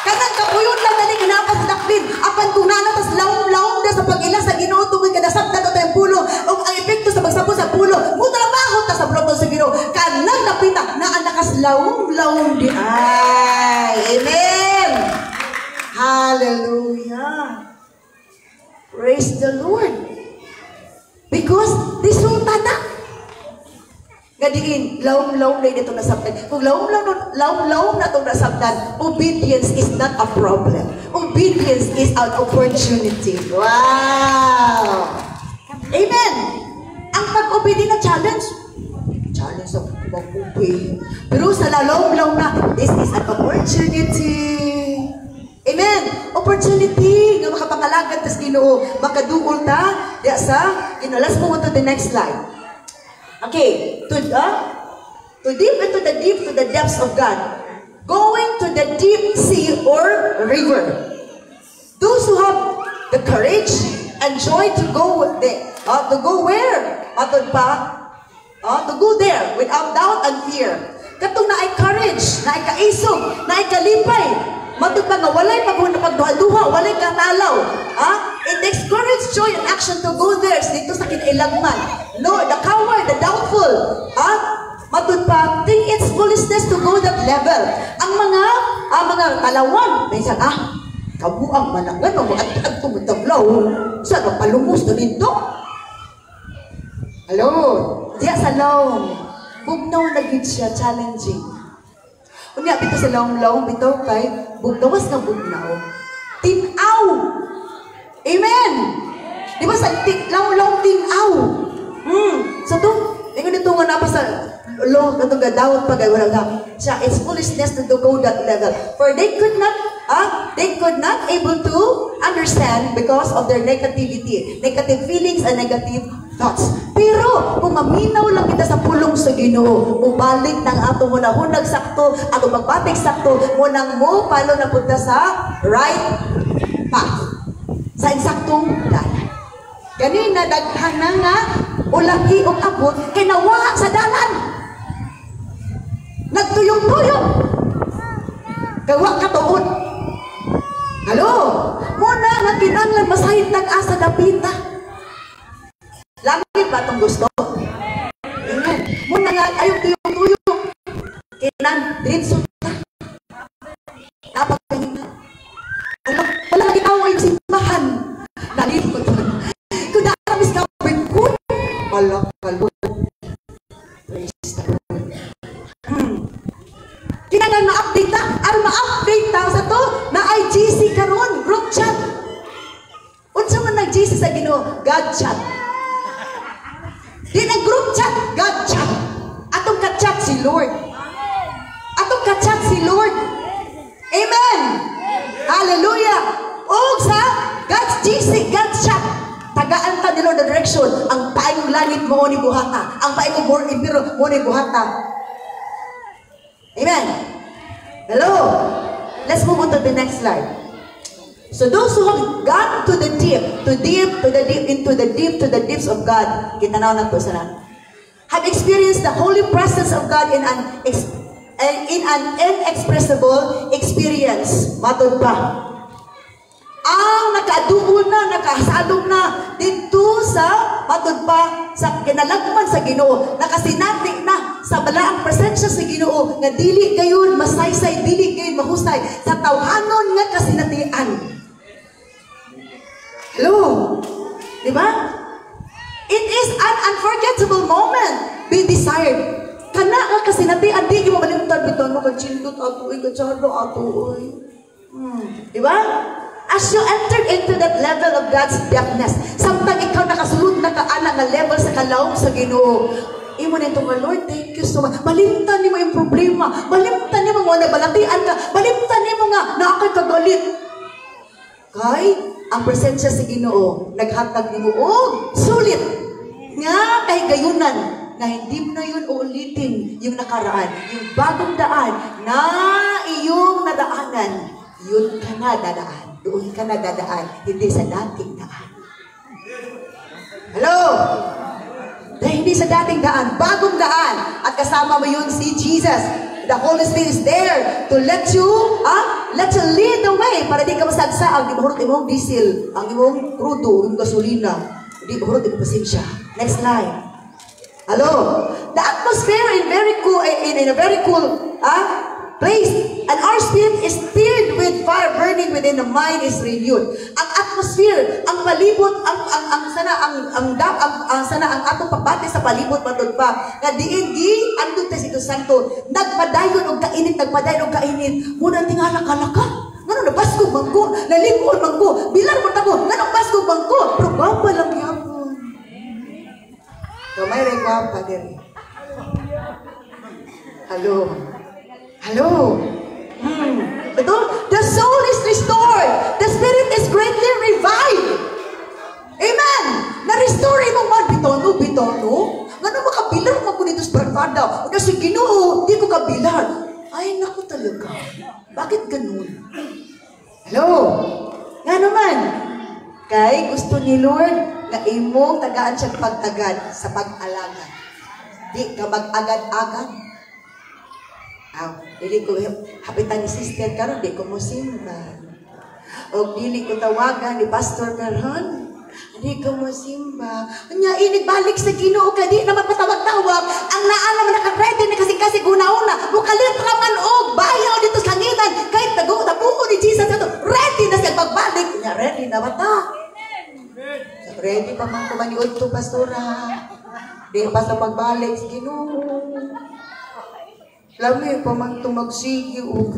Kanang kapuyon lang dali kinapas sa dakpin. Apan kung nanatas laom-laom na sa pag-ila sa Ginoo tungod kadasab na tayong pulo o ang epekto sa pagsabot sa pulo, mutrabaho ta sa broto sa Ginoo. Kanang napita na anakas laom-laom di ay. Amen! Hallelujah! Praise the Lord! Because resulta na. Nga diin, laom-laom na ito nasabtan. Kung laom-laom na itong nasabtan, obedience is not a problem. Obedience is an opportunity. Wow! Amen! Ang pag-obedi na challenge sa pag-obey. Pero sa laom-laom na, this is an opportunity. Amen! Opportunity nga makapangalagan tas Ginoo, makadugol ta diya sa, let's move on to the next slide. Okay, to deep into the deep, to the depths of God. Going to the deep sea or river. Those who have the courage and joy to go there, to go where? To go there without doubt and fear. Katong na ay courage, na ay kaisog, na ay kalipay. Matod pa nga, walay pagduha-duha, walay katalaw. It takes courage, joy, and action to go there. Dito sa kinailangan. No, the coward, the doubtful. Matod pa, think it's foolishness to go that level. Ang mga kalawan, may isa, kabuang manangan, at tumutaglaw. Saan ang palumos na nito? Hello? Diya sa laong. Bugnaw na gid siya, challenging. Unya bito sa laong-laong bito kay bugnawas nga bugnaw. Tinaw. Amen. Di ba sa laong-laong tinaw? So to, ingon dito nga napa sa law katong gadawat pagay wala nga. Siya, it's foolishness to go that level. For they could not able to understand because of their negativity, negative feelings and negative thoughts. Pero kung maminaw lang kita sa pulong sa Ginoo, ubalik ng ato hunahunag sakto, ato magbatik sakto, munang mo palo na punta sa right path. Sa insaktong dalan. Ganina daghan na nga ulaki og abot kay nawa sa dalan. Nagtuyong-tuyong. Gawa ka tuod. Hello? Muna nga kinanglan masahit nag-asa dapita. Langit ba itong gusto? Amen. Muna nga ayong tuyong-tuyong. Kinan, diretso ta. Napagkahinga. Walang ginawa yung simbahan. Nalito ko ito. Kung nakaramis ka, bigkun. Walang kalbo. Praise the Lord. Kinangan ma-update ta. Ang ma-update ta sa to, na ay GC karon, group chat. Unsa man nag-GC sa Ginoo? God chat. Di na group chat, God chat. Atong ka-chat si si Lord. Atong kachat si Lord. Amen. Hallelujah. O sa God's GC, God's chat. Tagaan ta ni Lord the direction. Ang paayong langit mo ni buhata. Ang paayong mo ni buhata. Amen. Hello. Let's move on to the next slide. So those who have gone to the deep, into the deeps of God, kita na to sana, have experienced the holy presence of God in an inexpressible experience. Matod pa. Ang nakaduol na, nakasalog na dito sa matod pa sa kinalagman sa Ginoo, nakasinati na sa balaang presensya sa Ginoo nga dili gayon masaysay, dili gayon mahusay sa tawhanon nga kasinatian. Hello? Diba? It is an unforgettable moment being desired. Kana nga kasinatian, di mo malimtan bitaw mo kachindot ato ay kachado ato ay. Diba? As you entered into that level of God's depthness, samtang ikaw nakasulod na kaana nga level sa kalawom sa Ginoo, imo nito nga, Lord, thank you so much. Malimtan ni mo yung problema. Malimtan ni mo nga nabalatian ka. Malimtan ni mo nga na ako'y kagalit. Kay, ang presensya sa Ginoo, naghatag ni mo, sulit. Nga, kay gayunan, na hindi mo na yun uulitin yung nakaraan. Yung bagong daan na iyong nadaanan, yun ka na dadaan. Doon ka na dadaan, hindi sa dating daan. Hello? Dahil hindi sa dating daan, bagong daan. At kasama mo yun si Jesus. The Holy Spirit is there to let you lead the way para di ka masagsaag, di mahurot imong diesel, ang imong crudo, imong gasolina, di mahurot imong pasensya. Next slide. Hello? The atmosphere in a very cool place, and our spirit is filled with fire burning within the mind is renewed. Ang atmosphere, ang palibot, ang atong pagbati sa palibot matod pa. Nga diin andun ta si Santo, nagpadayon og kainit, muna tingala kalaka. Ngano na baskog bangko, nalimon bangko, bilar mo tako, ngano baskog bangko, pero baba lang yapon. Kamay ray pa diri. Hello. Betul? The soul is restored. The spirit is greatly revived. Amen. Na-restore imong man bitono. Ngano makabilar mo ko dito sa barkada? Kasi Ginoo, di ko kabilar. Ay, naku talaga. Bakit ganun? Hello. Nga naman. Kay gusto ni Lord na imong tagaan siya pagtagad sa pag-alagad. Di ka mag-agad-agad. Dili ko hapitan ni sister karon, di ko mo simba. O dili ko tawagan ni Pastor Merhon, di ko mo simba. Nya inig balik sa Ginoo kay di na magpatawag-tawag. Ang naa naman naka-ready na kasi guna-una. Mukalit raman og bayaw dito sa langitan kay tabuo ni Jesus ato. Ready na siya pagbalik. Nya ready na ba ta? Ready pa man ko maniud to pastora. Di pa sa pagbalik sa Ginoo. Lami pa man ito magsigi o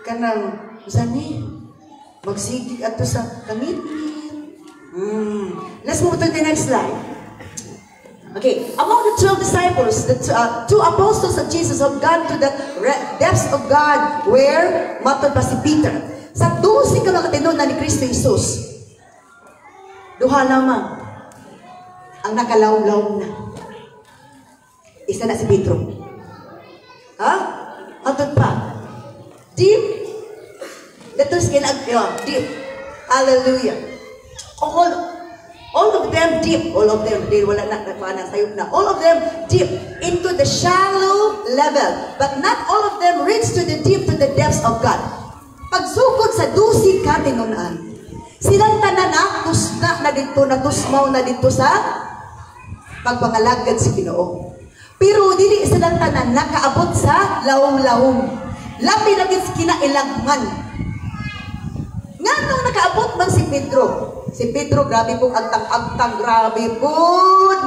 kanang zani magsigi ato sa langit. Let's move to the next slide. Okay, among the 12 disciples, the two apostles of Jesus have gone to the depths of God where matod pa si Peter. Sa 12 ka mga katinuod na ni Kristo Jesus, duha lamang ang nakalaw-law na. Isa na si Pedro. Atod pa. Deep. Letos deep. Hallelujah. All of them deep. All of them. Wala na sayop na. All of them deep into the shallow level. But not all of them reach to the deep, to the depths of God. Pagsukod sa 12 katinunan, silang tanan natusmaw na dito sa pagpangalagad si Ginoo. Pero dili silang tanan nakaabot sa lawom-lawom. Labi na gid kinailagman. Nganong nakaabot man si Pedro? Si Pedro grabe pong agtang-agtang, grabe po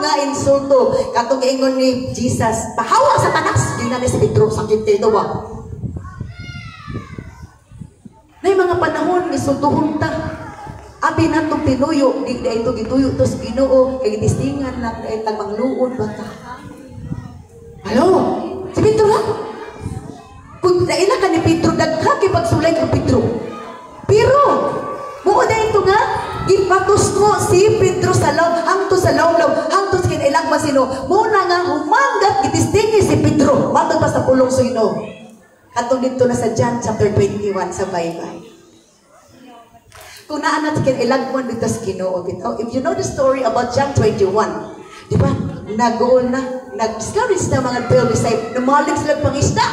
nga insulto. Katong ingon ni Jesus, pahawa sa tanas. Di na si Pedro sakit dito ba? Nay mga panahon insultuhon ta. Abi na itong tinuyo, di ito gituyo, ito sa Ginoo, kay gitistingan lang, kay tagmangluod ba ta? Halo? Si Pedro ha? Kung naila ka ni Pedro, dagha kay pagsulay kang Pedro. Pero, mao na ito nga, ipatos mo si Pedro sa law, hangto sa law-law, hangto sa kinailang masino, muna nga humanggat, gitistingi si Pedro, matag pa sa pulong sa Ginoo. Katong dito na sa John chapter 21 sa Bible. Kung naanat kinilagman dito sa Ginoo bitaw, if you know the story about John 21, di ba? Nag-uol na, nag-discourage na mga 12 disciples, numalig sila pangisda.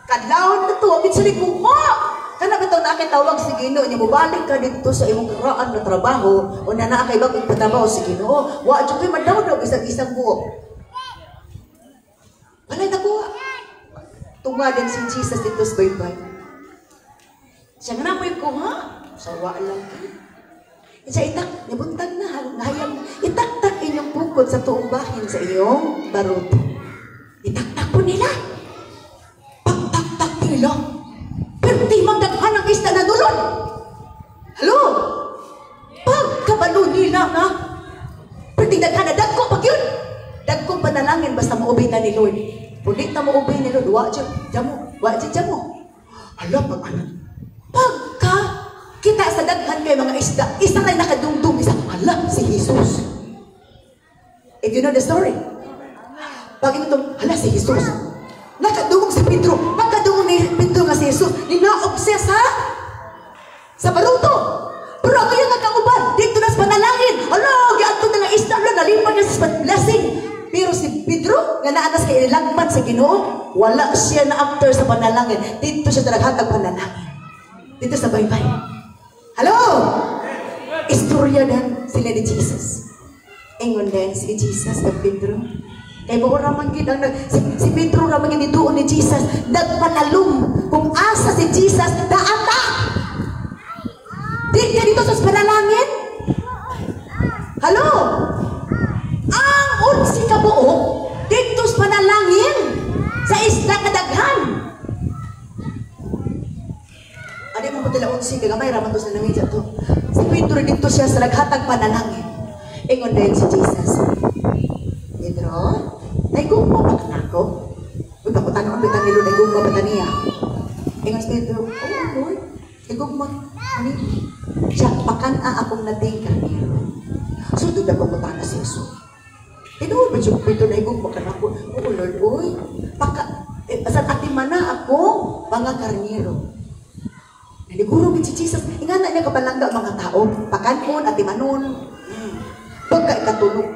Kadlawon na to, abit sila kung kana bitaw na aking tawag sa Ginoo niya, mubalik ka dito sa imong karaan na trabaho, o na naakay bagong patrabaho sa Ginoo, wa dyan kayo madawdaw isang buo. Walay nakuha. Tunga din si Jesus dito sa Bible. Siya nga namoy ko, ha? Sawa lang. Siya itak, nabuntag na, hayang itaktak inyong bukod sa tuong bahin sa iyong baruto. Itaktak po nila. Pagtaktak nila. Pero di magdaghan ang isda na dulon. Halo? Pagkabalo nila nga. Pero di daghan na dagko pag yun. Dagko panalangin basta maubay na ni Lord. Pundit na maubay ni Lord. Wajid, jamo. Hala, pagka kita sa daghan kay mga isda, isa kay nakadungdung, isa, hala, si Jesus. If you know the story, pag itong, hala, si Jesus. Nakadungog si Pedro. Nakadungog ni Pedro nga si Jesus. Nina-obsess ha? Sa baruto. Pero ako yung nagkauban. Dito na sa panalangin. Hala, giato na ng isda. Hala, nalipan niya sa blessing. Pero si Pedro, nga naanas kay ilagman sa Ginoo, wala siya na after sa panalangin. Dito siya talaghagag panalangin. Dito sa baybay. Halo! Istorya din sila ni Jesus. Ingon din si Jesus na Pedro. Kaya mo ramang gid ang si Pedro ramang gid doon ni Jesus. Nagpanalum kung asa si Jesus daata. Di ka dito sa panalangin? Halo! Ang unsi ka buo dito sa panalangin sa isla kadaghan. Adi mo putila unsi kaya may raman to sa namidya to. Si Pedro dito siya sa naghatag panalangin. Ingon din si Jesus. Pedro, naigugma ba ka na ako? Uy, pakutanong ang bitang nilo, naigugma ba ka niya? Ingon si Pedro, oh Lord, naigugma. Ano? Siya, pakana akong nating karnero. So, doon na pagkutana si Jesus. Inuwi ba siya, Pedro, naigugma ka na ako? Oh Lord, uy, asan ating mana ako, mga karnero. Naliguro si Jesus, ingana niya kapalangga mga tao, pakanon at imanon. Pagka ikatulog,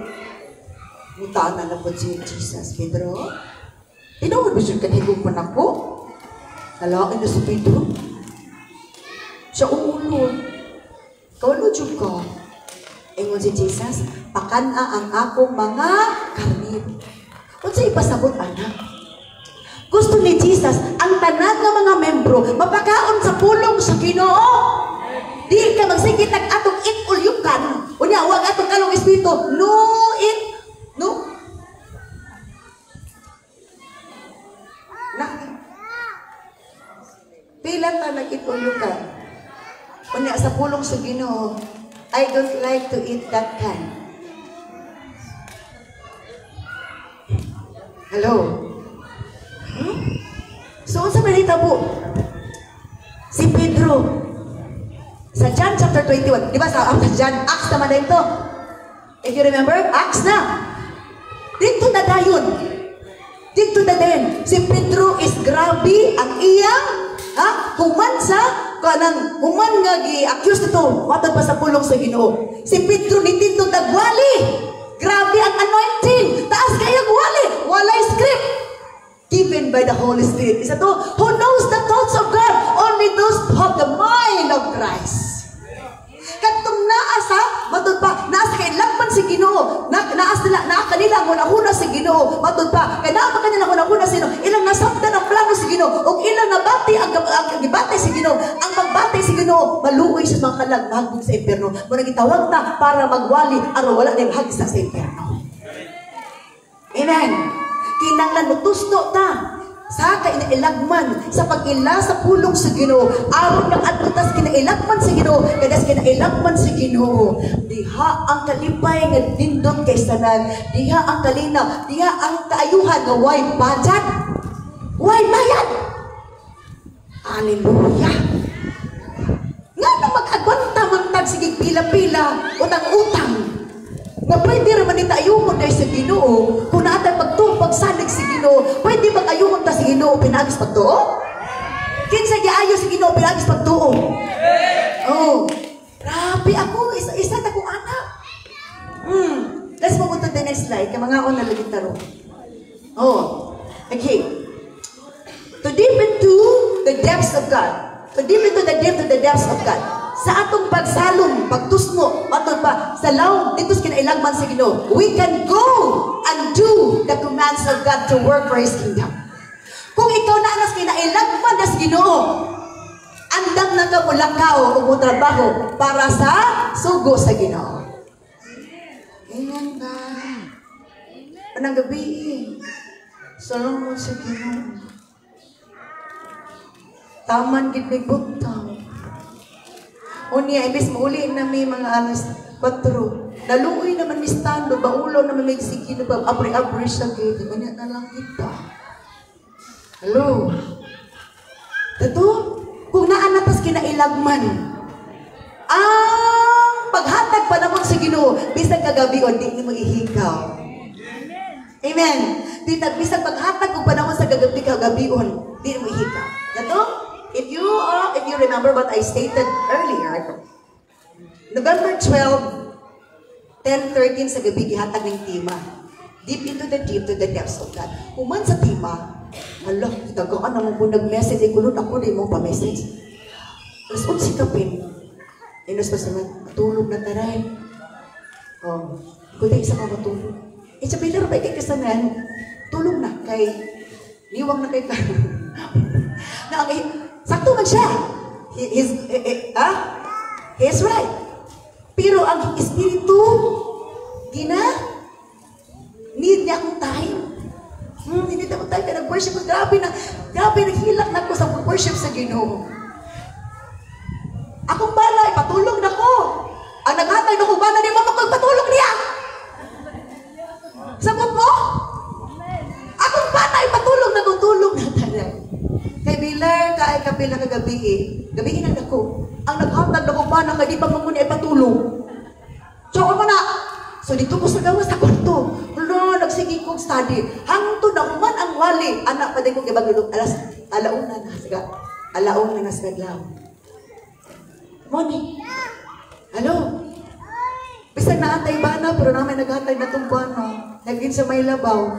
mutaan na po si Jesus, Pedro. Inuwi ba siya kanigong man ako? Nalakin na si Pedro. Siya umulod. Kaulod siya ka. Ingon si Jesus, pakana ang akong mga karnero. Kung sa ipasabot, anak, gusto ni Jesus ang tanan ng mga membro mapakaon sa pulong sa Ginoo. Di ka magsigit ang atong ikulyukan. Unya, huwag atong kalong espiritu. No. Pila ta nag-ikulyukan. Unya, sa pulong sa Ginoo, I don't like to eat that kind. Hello? So, sa manita po, si Pedro, sa John chapter 21, di ba sa John, Acts naman na ito. If you remember, Acts na. Dito na dayon. Dito na din. Si Pedro is grabe ang iyang, human sa, kanang human nga gi-accuse nito, matag pa sa pulong sa Ginoo. Si Pedro ni Tito nagwali. Grabe ang anointing. Taas kayang wali. Walay script. Given by the Holy Spirit. Isa to, who knows the thoughts of God? Only those who have the mind of Christ. Katong naasa, matod pa, naasa kay lakpan si Ginoo. Naa kanila hunahuna si Ginoo. Matod pa, kay naa kanila hunahuna si Ginoo. Ilang nasabtan ang plano si Ginoo. O ilang nabati ang gibati si Ginoo. Ang magbati si Ginoo, maluoy sa mga kalag, mahagod sa impyerno. Muna gitawag ta para magwali, aron wala na mahagod sa impyerno. Amen. Kinanglan mo tusno ta sa kinailagman sa pag-ila sa pulong sa Ginoo aron ng adtas kinailagman sa Ginoo kadas kinailagman sa Ginoo diha ang kalipay nga nindot kay tanan diha ang kalinaw diha ang kaayuhan nga way budget way bayad. Hallelujah. Nga na mag-agwanta mangtag sige pila-pila utang-utang nga pwede raman ni taayuhon dahil sa Ginoo kung naatay pagtuo pagsalig sa Ginoo pwede mag-ayuhon ta sa Ginoo pinagis pagtuo kinsa giayo sa Ginoo pinagis pagtuo oh grabe ako isa ta kong anak let's move on to the next slide kay mga on na lagi taro oh okay to deep into the depths of God to deep into the depths of God sa atong pagsalom, pagtusmo, matod pa, sa law, dito sa kinailagman sa Ginoo, we can go and do the commands of God to work for His kingdom. Kung ikaw na anas kinailagman na sa Ginoo, andam na ka mulakaw o trabaho para sa sugo sa Ginoo. Amen ba? Anong gabi, salamat sa Ginoo. Taman gid may butang. Unya, ibis mauli na may mga alas 4. Naluoy naman mi stando, baulo naman may sige na ba, abri-abri siya kayo. Di ba niya na lang kita? Hello? Ito, kung naanatas kinailagman, ang paghatag pa naman sa Ginoo, bisag kagabi o di mo ihikaw. Amen. Bisag paghatag o pa naman sa kagabi on, di mo ihikaw. Ito? If you remember what I stated earlier, November 12, 10:13 sa gabi, gihatag ng tima. Deep into the depths of God. Human sa tima, hala, tagaan naman po nag-message, ikulod ako na mo pa-message. Tapos si kapin, inos pa sa matulog na taray. Oh, kundi isa ka matulog. Sa pilar ba kasanan, tulog na kay, niwang na kay na sakto man siya. He's right. Pero ang espiritu, need niya akong time. Hindi na akong time na nag-worship. Grabe, naghilak na ako sa worship sa Ginoo. Akong balay, patulog na ko. Ang naghatay na ko ba na ni mama ko, patulog niya. Sabot mo? Akong balay, patulog na ko, tulog na tayo. Kay Miller, kay kapila kagabi gabihin na ako. Ang naghatag na ko ba na di pa mamuni ay patulog. So, ako na. So, dito ko sa gawas sa kwarto. Wala, nagsige kong study. Hangto na human ang wali. Anak pa din kong ibagulog. Alauna na sa gaglaw. Moni. Hello. Bisag na atay bana, pero namin naghatag na itong bana. Nagin sa may labaw.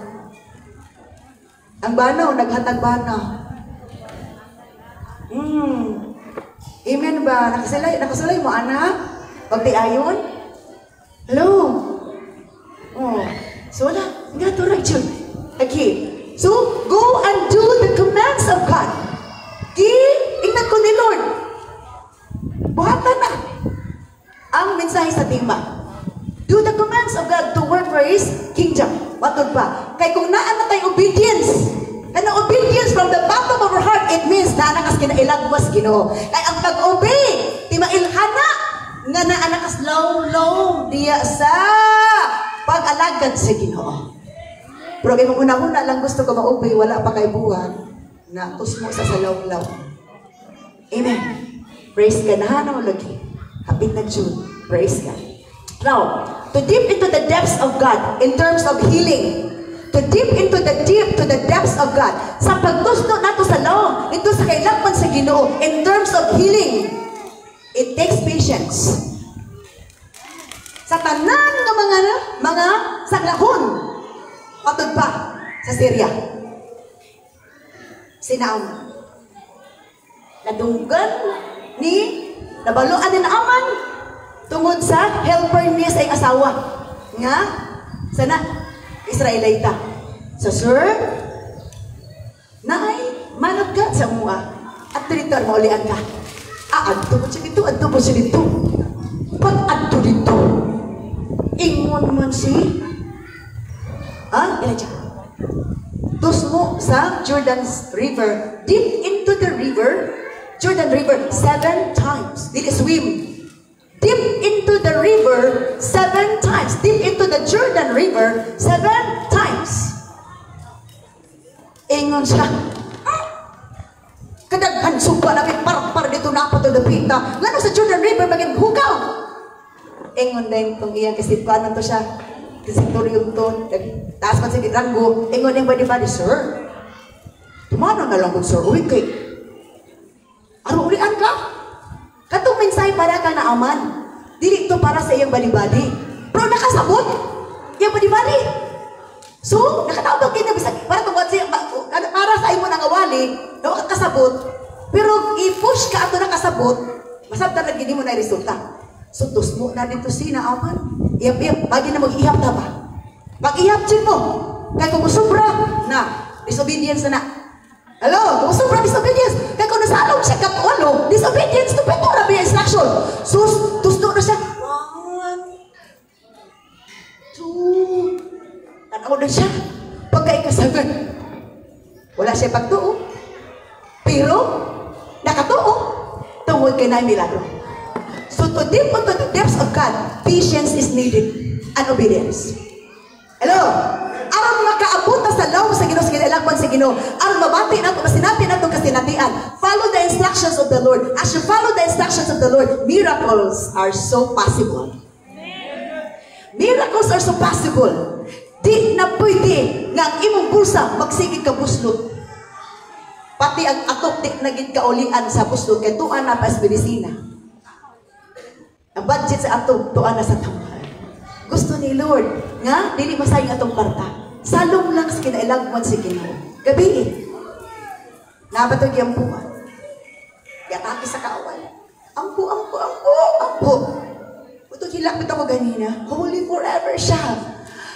Ang bana, naghatag bana. Amen ba? Nakasulay mo, anak? Pagdiayon? Hello? Oh. So, wala. Nga to right yun. Okay. So, go and do the commands of God. Ingnan ko ni Lord. Buhatan na. Ang mensahe sa tima. Do the commands of God to work for His kingdom. Matod pa. Kaya kung naan na tayo obedience, and obedience from the bottom of our heart, it means na anakas kinailagwas Ginoo. Kaya ang pag-obey, ti mailhana, nga na anakas long diya sa pag-alagad sa Ginoo. Pero kaya una lang gusto ko ma-obey, wala pa kay buwan, na tusmo sa salaw-law. Amen. Praise God. Nahanaw lagi. Hapit na June. Praise God. Now, to deep into the depths of God in terms of healing, to deep into the depths of God. Sa pagtusno nato sa law, ito sa kailagman sa Ginoo, in terms of healing, it takes patience. Sa tanan ng mga saglahon, patod pa sa Syria. Sinaon. Nadunggan nabaluan ni Naaman tungod sa helper niya sa iyang asawa. Nga, sana, Israelita. So, sir, naay, man of God sa mua. At dito, maulian ka. Adto mo siya dito. Pag adto dito, ingon man si, Elijah. Tusmo sa Jordan's river, deep into the river, Jordan River, 7 times. Dili swim. Deep into the river 7 times. Deep into the Jordan River 7 times. Ingon siya, kadaghan suba na may par dito na pa to dapita. Ngano sa Jordan River maging hugaw. Ingon din kung iyang kasipkanan to siya. Kasitorium to. Taas man sa ranggo. Ingon yung badi-badi, sir. Tumano na lang kung sir. Uy kay. Ano ulian ka? Katong mensahe para ka na aman. Dili ito para sa iyang badi-badi. Pero nakasabot. Iyang badi-badi. So, nakatawag kayo na bisag. Para sa imo nang awali, nakakasabot. Pero i-push ka ato nakasabot, masabtan lagi mo na resulta. So, tusmo na dito sina aman. Iyap-iyap, bagi na mag-ihap na ba? Pag-ihap din mo. Kaya kung sobra na, disobedience na. Hello, kung sobra disobedience. Kaya kung nasalong siya kapwalo, disobedience, tupeto na ba instruction? Sus, tusno na siya. 1, 2, tanaw na siya. Pagka-ikasagan, wala siya pagtuo. Pero, nakatuo. Tungod kay na milagro. So, to deep into the depths of God, patience is needed and obedience. Hello? Aron makaabot sa law sa Ginoo, sa kinailangan sa Ginoo. Aron mabati nato, masinapi nato kasinatian. Follow the instructions of the Lord. As you follow the instructions of the Lord, miracles are so possible. Miracles are so possible. Di na pwede nga ang imong bulsa magsigig ka buslot. Pati ang atok di naging kaulian sa buslot kay tuan na pa sa medisina. Ang budget sa ato tuan na sa tambahan. Gusto ni Lord nga dili masayang atong kwarta. Salong lang sa kinailangan sa Ginoo. Gabi. Nabatog yang buwan. Yataki sa kaaway. Ampo. Ito hilapit ako ganina. Holy forever siya.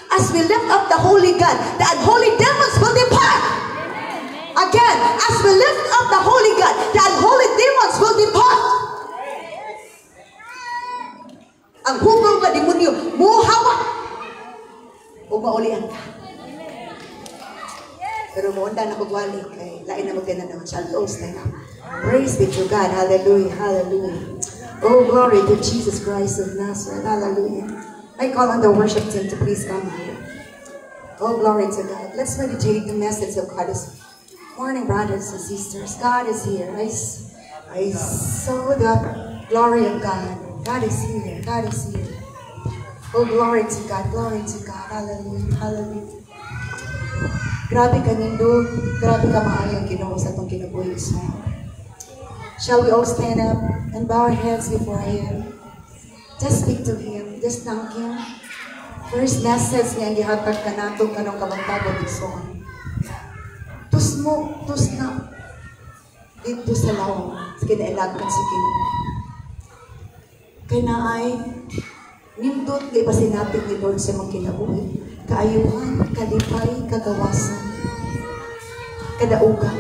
As we lift up the holy God, the unholy demons will depart. Again, as we lift up the holy God, the unholy demons will depart. Ang hugaw nga demonyo, muhawa. O maulian ka. Pero muunda na kugwali kay lain na maganda naman siya. All stand up. Praise be to God. Hallelujah. Hallelujah. Oh, glory to Jesus Christ of Nazareth. Hallelujah. I call on the worship team to please come here. Oh, glory to God. Let's meditate the message of God this morning, brothers and sisters. God is here. I saw the glory of God. God is here. God is here. Oh, glory to God. Glory to God. Hallelujah. Hallelujah. Grabe ka nindo. Grabe ka maayong Ginoo sa itong kinabuhi sa. Shall we all stand up and bow our heads before Him? Just speak to Him. Just thank Him. First message niya ang gihatag ka nato kanong kabangtagon ng song. Tus na. Dito sa lawang. Sa kinailagan sa Ginoo. Kaya na ay nindot kay pasinatin ni Lord sa mga kinabuhi. Kaayuhan, kalipay, kagawasan, kadaugan,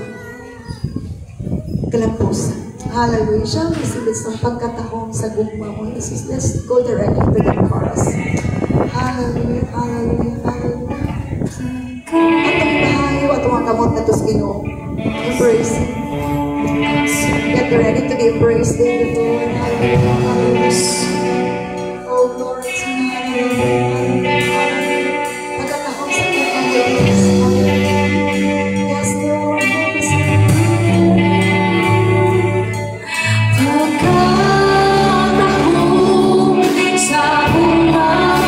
kalampusan. Hallelujah. Siya may silis ng pagkatahong sa gugma mo. Let's go directly to the chorus. Hallelujah, hallelujah, hallelujah. Atong bahayo, atong ang kamot na tos Ginoo. Embrace Him. Get ready to be embraced in the Lord. Hallelujah, hallelujah. Oh, glory to God. Pagkatahong sa kanyang Diyos. Yes, Lord. Pagkatahong sa buhay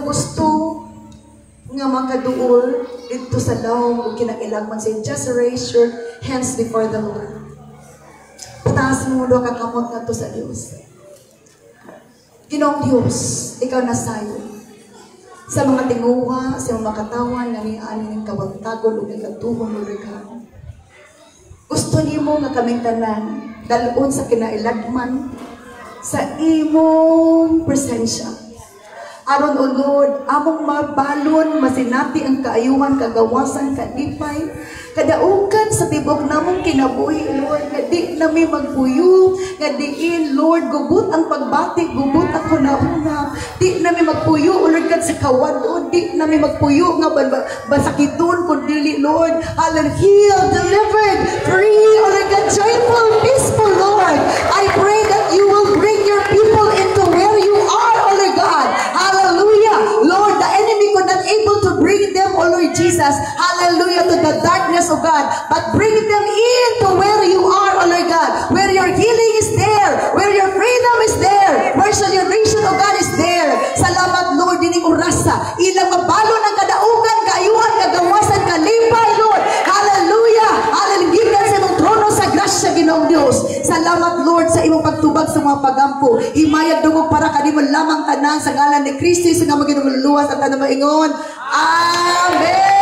gusto nga makaduol dito sa lawom o kinakilagman say, just raise your hands before the Lord. Pataas mo do kakamot nga to sa Dios. Ginoong Dios, ikaw na sayo. Sa mga tinguha, sa mga katawan, nanianin ng kabantagon o nagatuhon o regalo. Gusto niyo mo nga kaming tanan, dalon sa kinailagman, sa imong presensya. Aron o Lord, among mabalon, masinati ang kaayuhan, kagawasan, kadipay, kadaugan sa tibok namong kinabuhi, Lord, nga di nami magpuyo, nga diin, Lord, gubot ang pagbati, gubot ang kunahuna, di nami magpuyo, Lord, sa kawadon, di nami magpuyo, nga basakiton, kundili, Lord, hallelujah, healed, delivered, free, Lord, joyful, peaceful, Lord. I pray that you will bring your people into where you are, Lord God. Hallelujah. Lord, the enemy could not able to bring them, oh Lord Jesus, hallelujah, to the darkness of God, but bring them into where you are, oh Lord God, where your healing is there, where your freedom is there, where celebration of God is there. Salamat, Lord, dining orasa, ilang mabalon ang kadaugan, kaayuhan, kagawasan, kalipay, Lord. Hallelujah. Hallelujah. Sa imong trono sa grasya, Ginoong Dios. Salamat, Lord, sa imong pagtubag sa mga pagampo. Himayag dungog para kanimo lamang tanan sa ngalan ni Kristo sa nga maginumuluwas at tanang maingon. Amen.